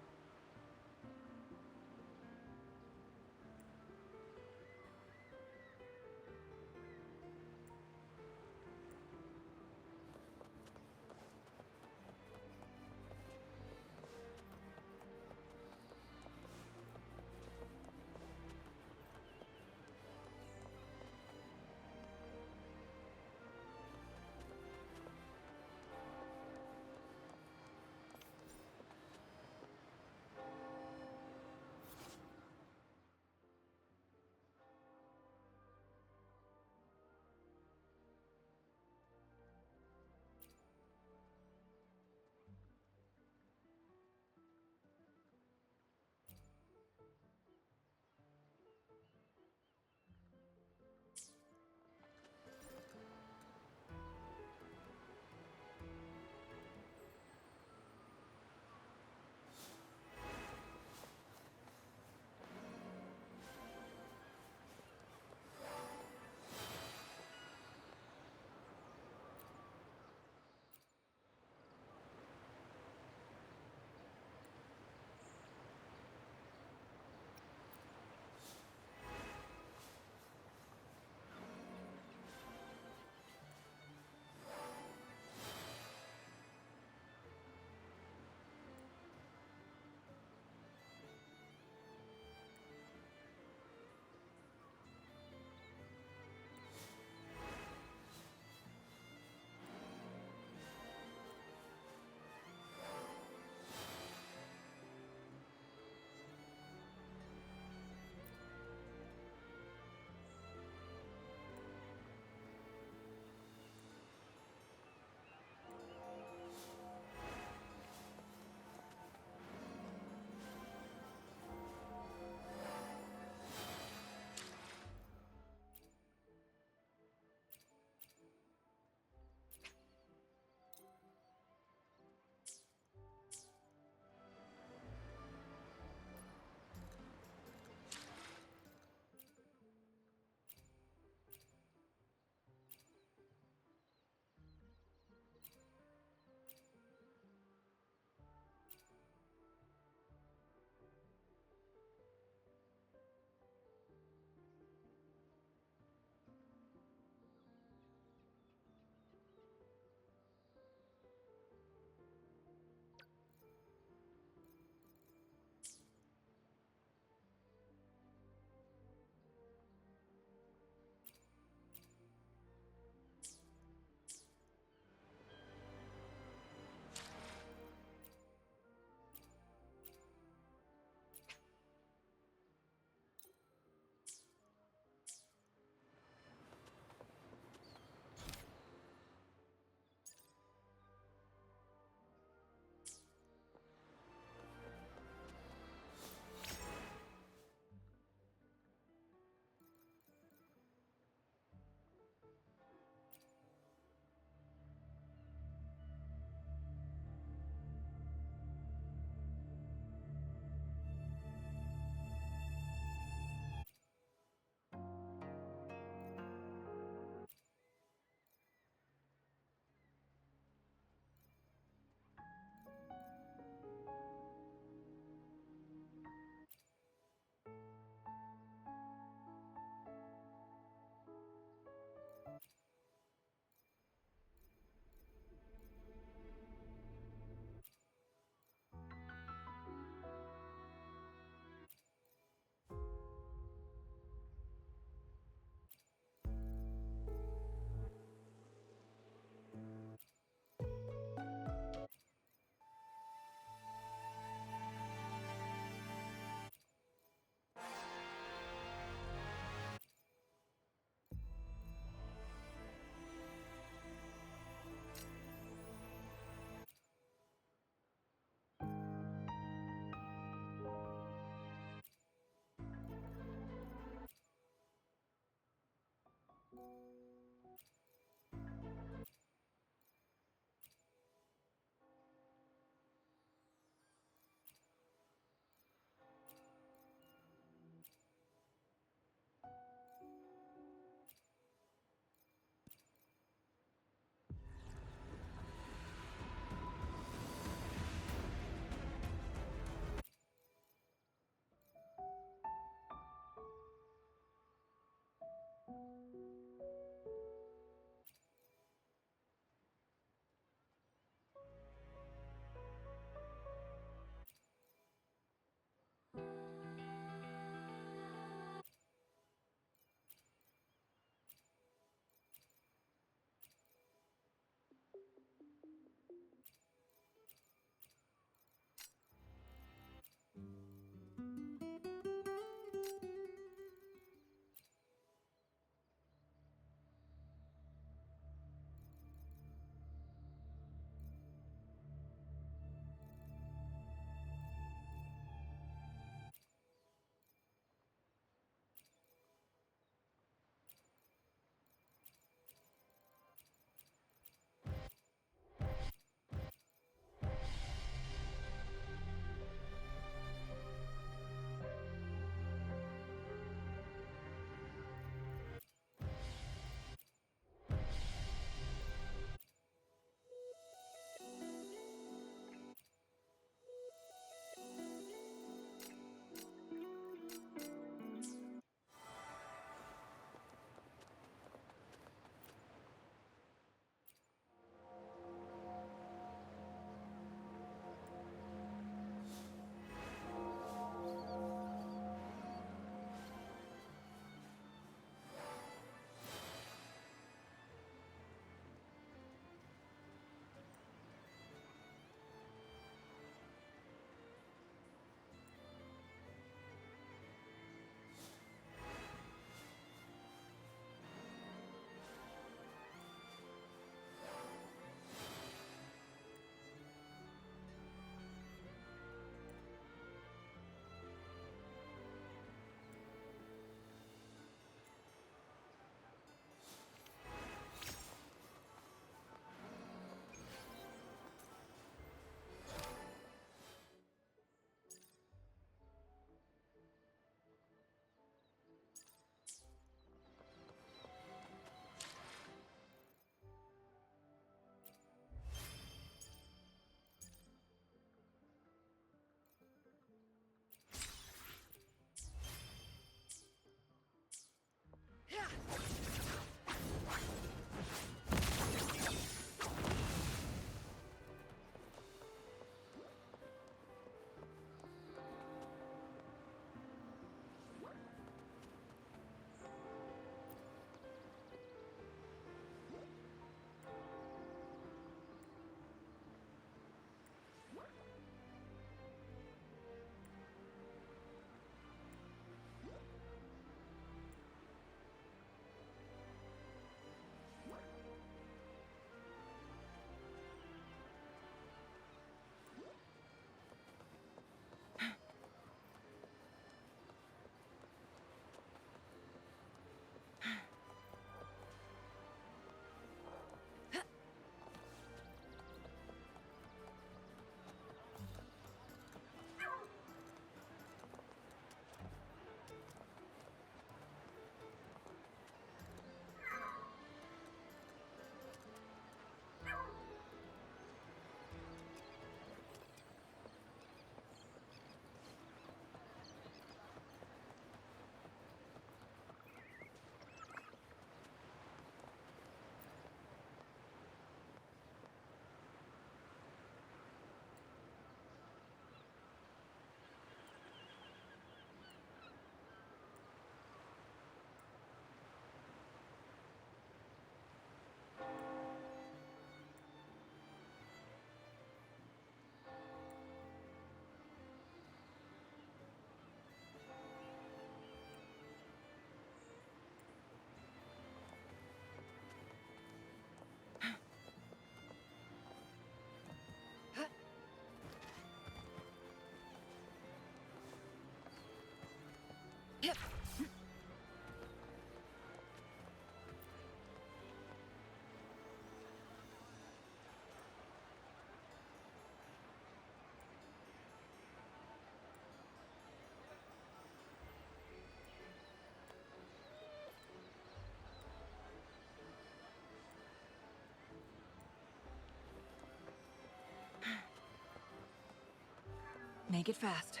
Make it fast.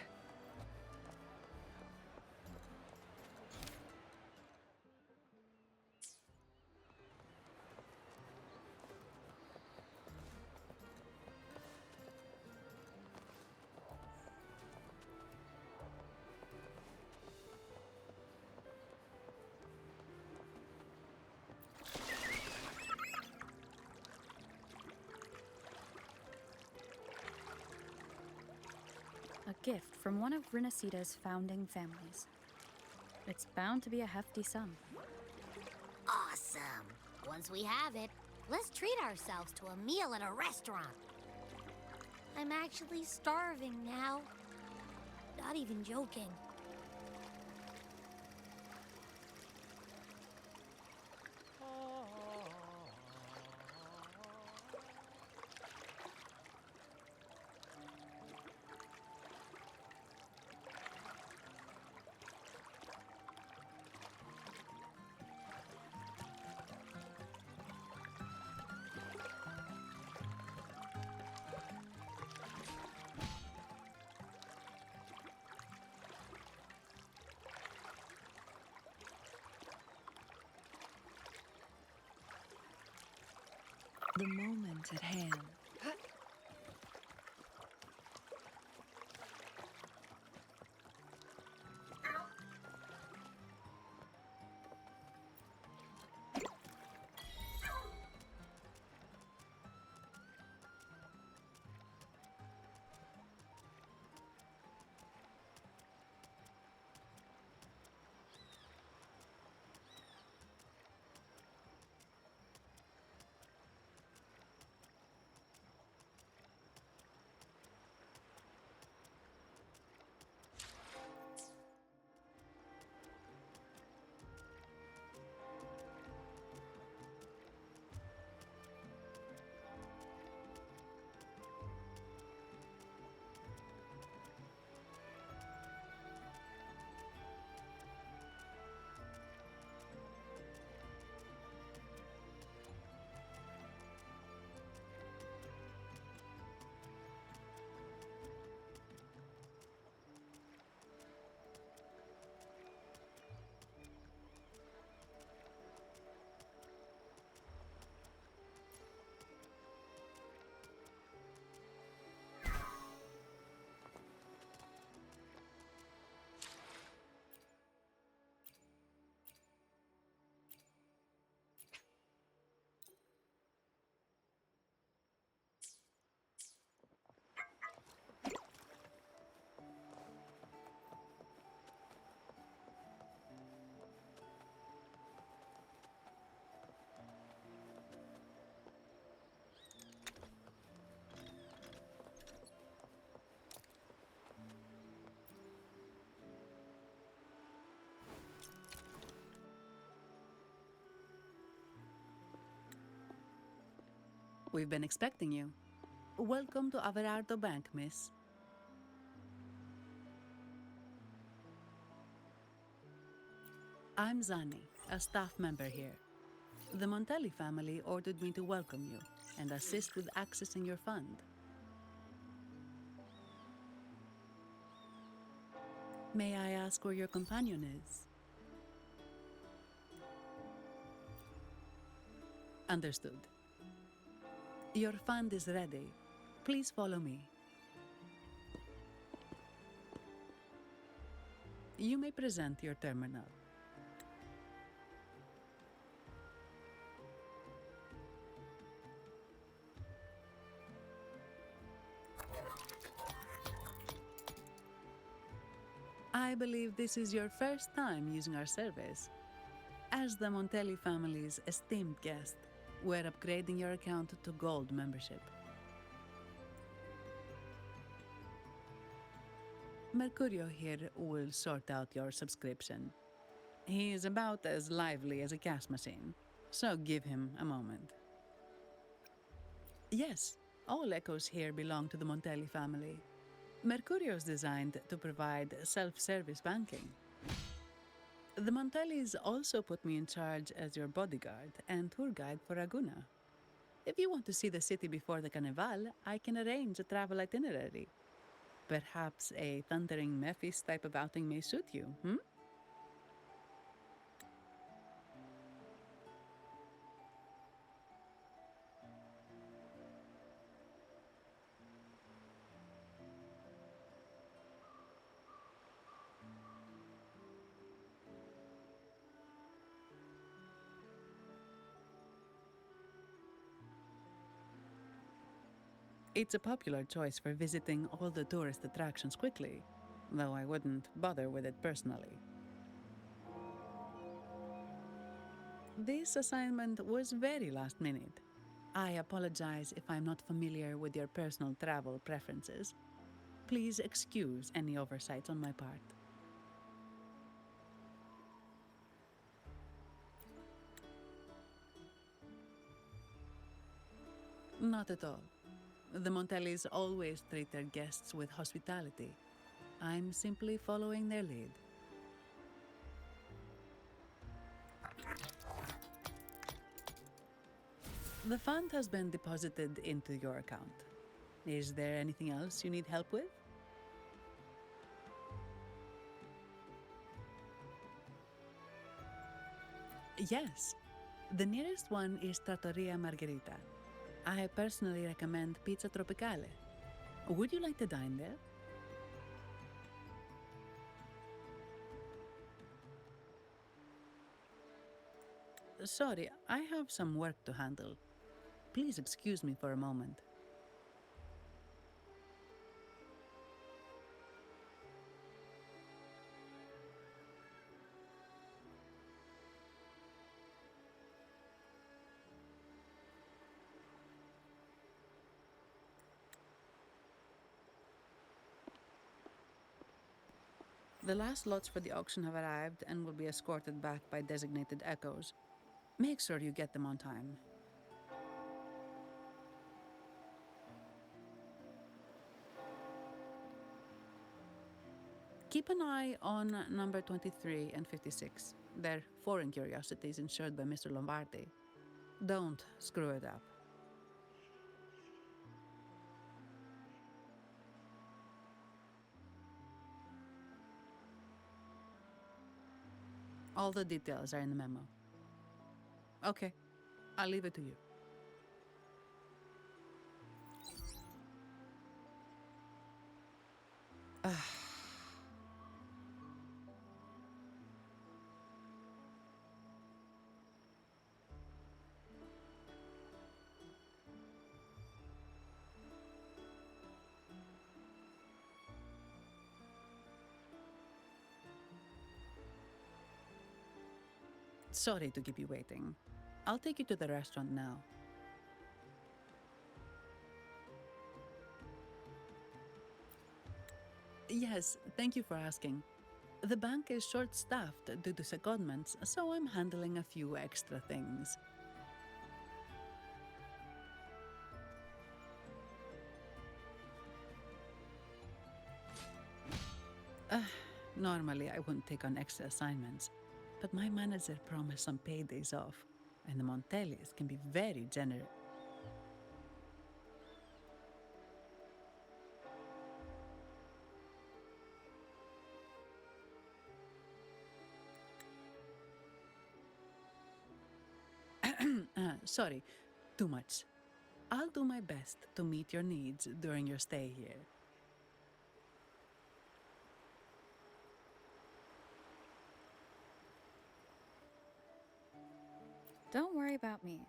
A gift from one of Renacita's founding families. It's bound to be a hefty sum. Awesome. Once we have it, let's treat ourselves to a meal at a restaurant. I'm actually starving now. Not even joking. The moment at hand. We've been expecting you. Welcome to Averardo Bank, miss. I'm Zani, a staff member here. The Montelli family ordered me to welcome you and assist with accessing your fund. May I ask where your companion is? Understood. Your fund is ready. Please follow me. You may present your terminal. I believe this is your first time using our service. As the Montelli family's esteemed guest, we're upgrading your account to Gold membership. Mercurio here will sort out your subscription. He is about as lively as a cash machine, so give him a moment. Yes, all echoes here belong to the Montelli family. Mercurio is designed to provide self-service banking. The Montellis also put me in charge as your bodyguard and tour guide for Raguna. If you want to see the city before the Carnival, I can arrange a travel itinerary. Perhaps a thundering Memphis type of outing may suit you, hmm? It's a popular choice for visiting all the tourist attractions quickly, though I wouldn't bother with it personally. This assignment was very last minute. I apologize if I'm not familiar with your personal travel preferences. Please excuse any oversights on my part. Not at all. The Montellis always treat their guests with hospitality. I'm simply following their lead. The fund has been deposited into your account. Is there anything else you need help with? Yes. The nearest one is Trattoria Margherita. I personally recommend Pizza Tropicale. Would you like to dine there? Sorry, I have some work to handle. Please excuse me for a moment. The last lots for the auction have arrived and will be escorted back by designated echoes. Make sure you get them on time. Keep an eye on number 23 and 56. They're foreign curiosities insured by Mr. Lombardi. Don't screw it up. All the details are in the memo. Okay, I'll leave it to you. Sorry to keep you waiting. I'll take you to the restaurant now. Yes, thank you for asking. The bank is short-staffed due to secondments, so I'm handling a few extra things. Normally I wouldn't take on extra assignments, but my manager promised some paydays off, and the Montellis can be very generous. Sorry, too much. I'll do my best to meet your needs during your stay here. Don't worry about me.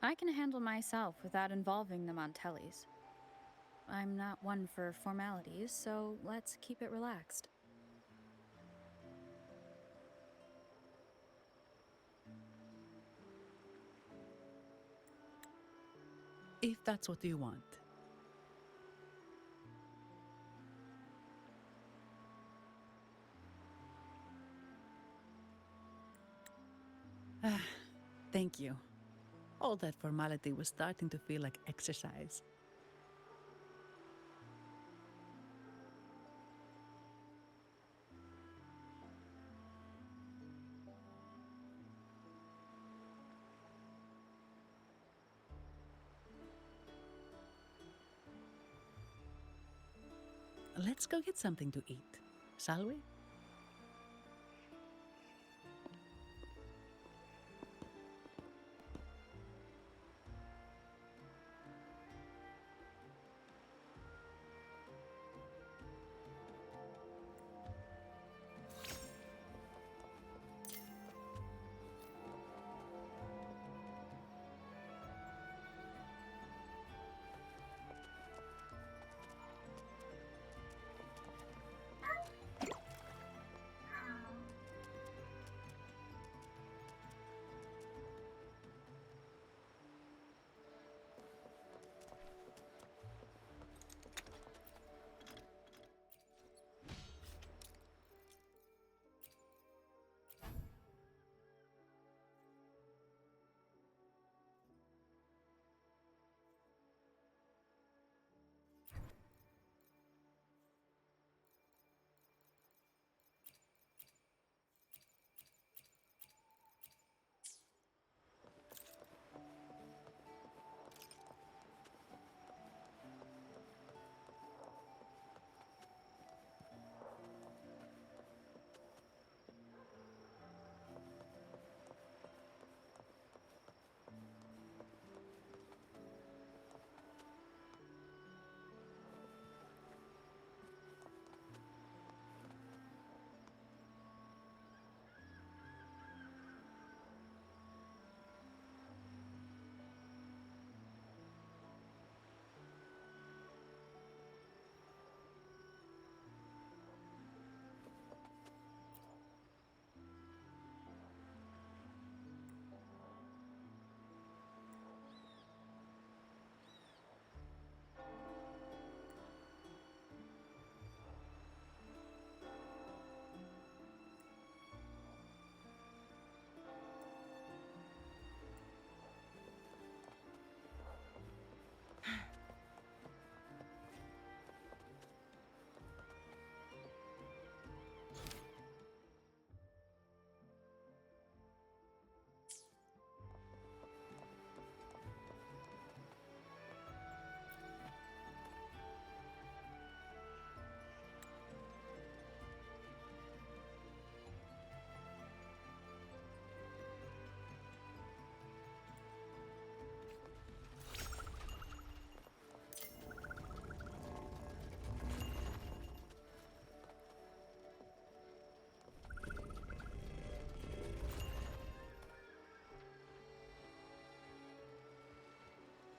I can handle myself without involving the Montellis. I'm not one for formalities, so let's keep it relaxed. If that's what you want. you. All that formality was starting to feel like exercise. Let's go get something to eat, shall we?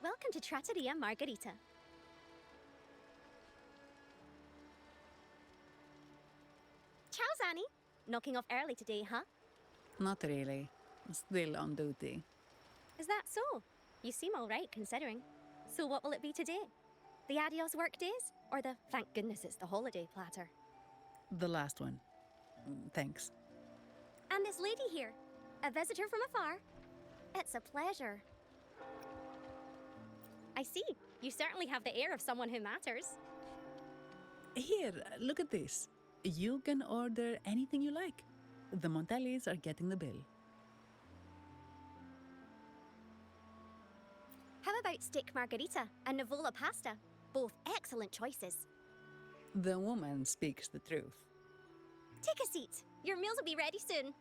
Welcome to Trattoria Margherita. Ciao, Zanni. Knocking off early today, huh? Not really. Still on duty. Is that so? You seem all right, considering. So what will it be today? The adios work days? Or the thank goodness it's the holiday platter? The last one. Thanks. And this lady here, a visitor from afar. It's a pleasure. I see. You certainly have the air of someone who matters. Here, look at this. You can order anything you like. The Montellis are getting the bill. How about steak margarita and Nivola pasta? Both excellent choices. The woman speaks the truth. Take a seat. Your meals will be ready soon.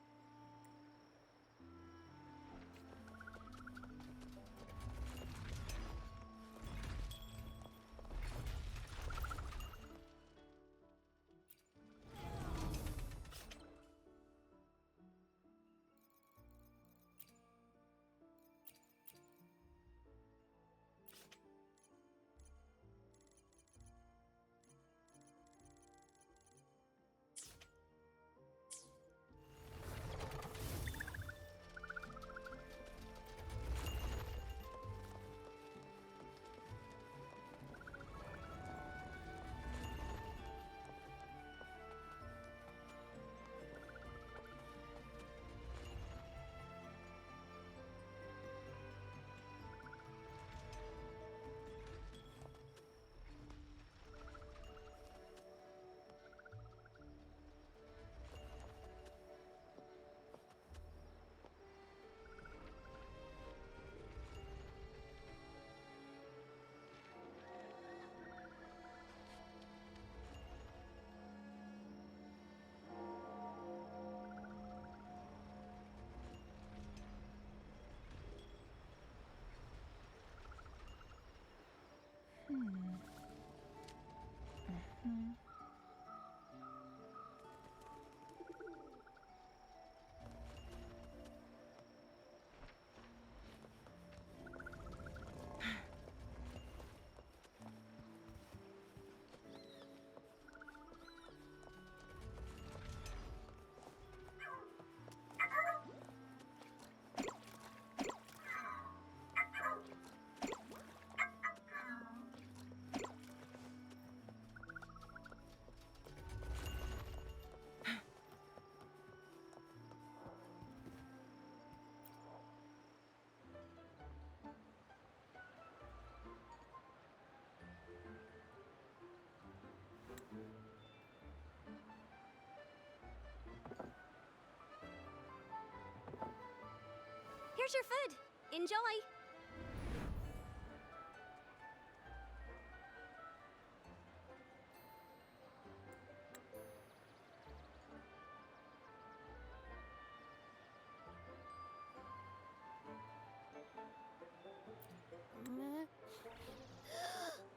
Here's your food. Enjoy.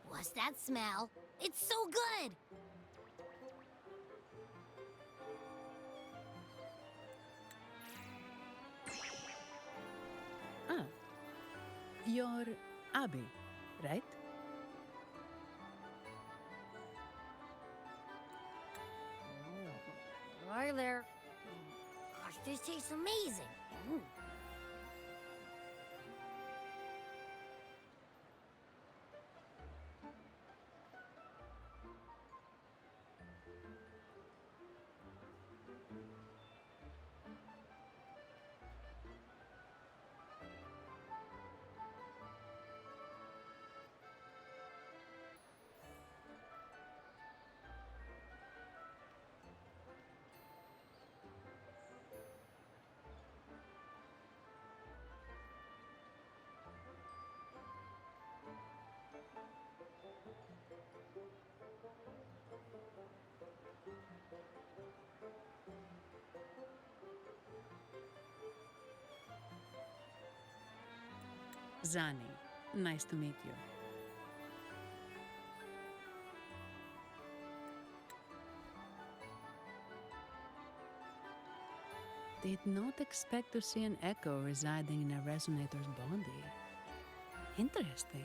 What's that smell? It's so good! Ah, you're Abby, right? Hi there. Gosh, this tastes amazing. Zani, nice to meet you. Did not expect to see an echo residing in a resonator's body. Interesting.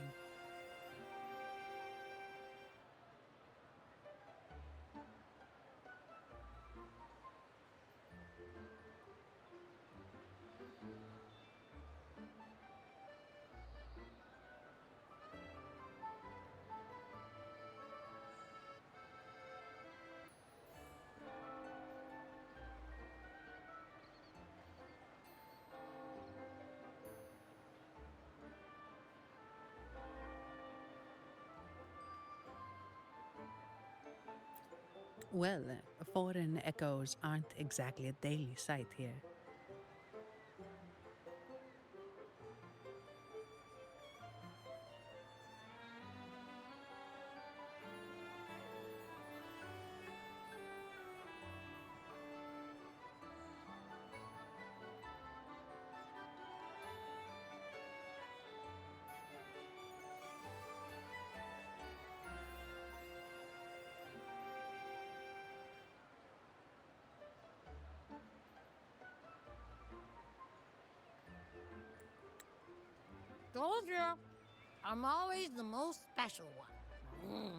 Well, foreign echoes aren't exactly a daily sight here. Told you, I'm always the most special one.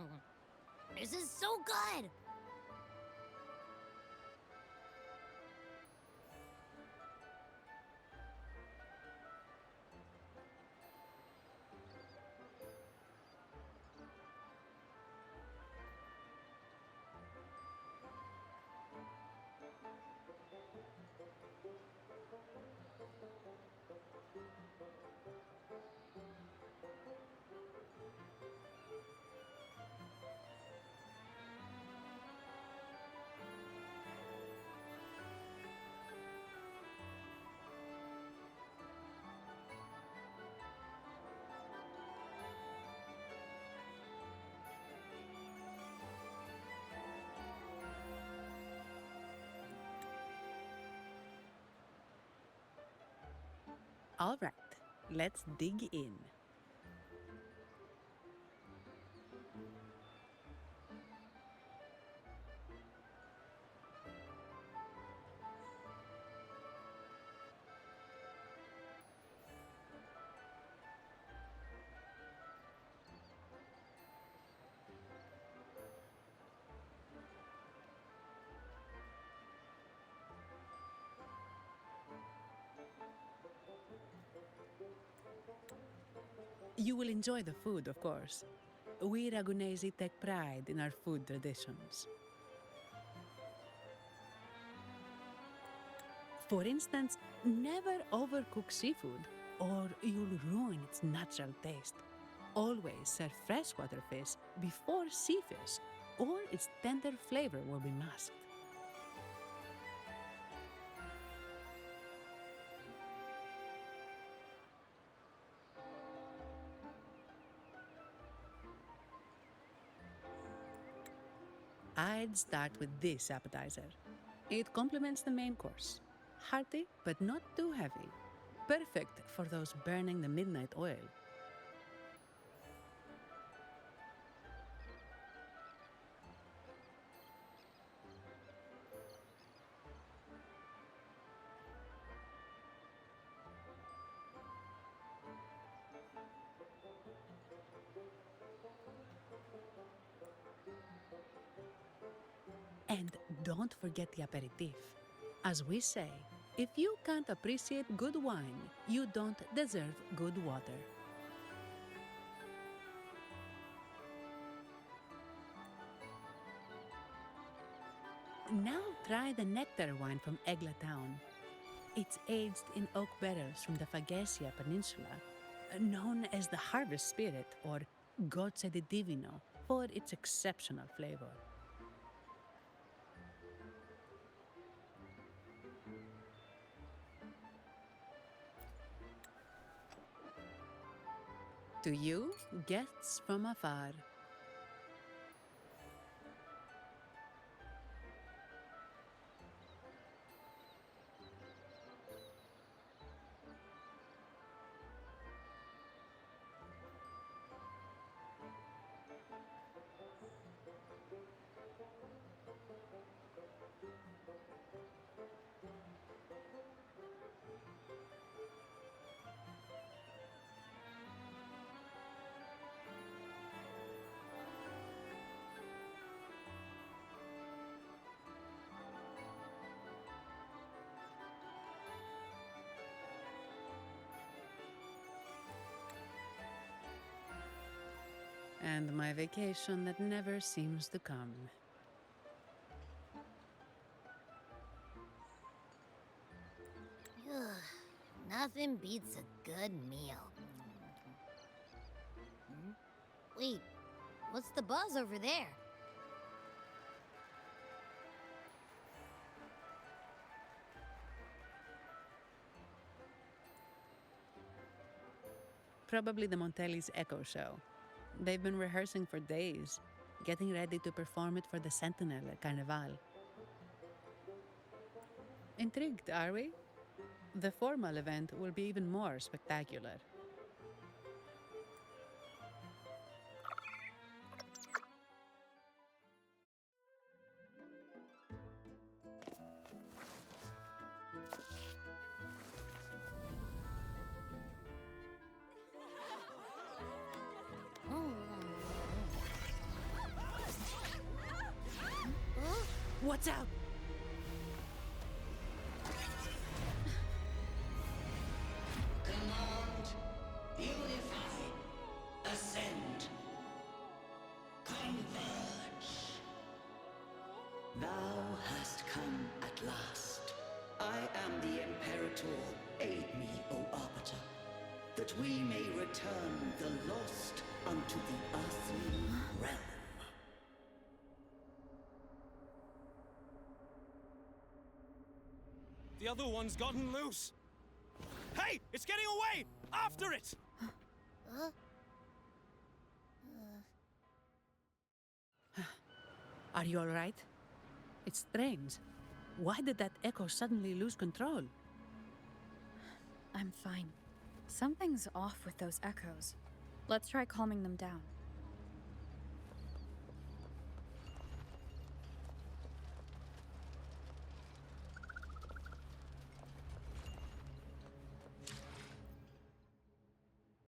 This is so good! All right, let's dig in. You will enjoy the food, of course. We Ragunesi take pride in our food traditions. For instance, never overcook seafood, or you'll ruin its natural taste. Always serve freshwater fish before sea fish, or its tender flavor will be masked. I'd start with this appetizer. It complements the main course. Hearty, but not too heavy. Perfect for those burning the midnight oil. And don't forget the aperitif. As we say, if you can't appreciate good wine, you don't deserve good water. Now try the nectar wine from Egla Town. It's aged in oak barrels from the Fagacia Peninsula, known as the Harvest Spirit or Goce di Divino for its exceptional flavor. To you, guests from afar. And my vacation that never seems to come. Nothing beats a good meal. Wait, what's the buzz over there? Probably the Montelli's Echo Show. They've been rehearsing for days, getting ready to perform it for the Sentinel at Carnival. Intrigued, are we? The formal event will be even more spectacular. What's out? Command, unify, ascend, converge. Thou hast come at last. I am the Imperator. Aid me, O Arbiter, that we may return the lost unto the earthly realm. The other one's gotten loose! Hey! It's getting away! After it! Are you all right? It's strange. Why did that echo suddenly lose control? I'm fine. Something's off with those echoes. Let's try calming them down.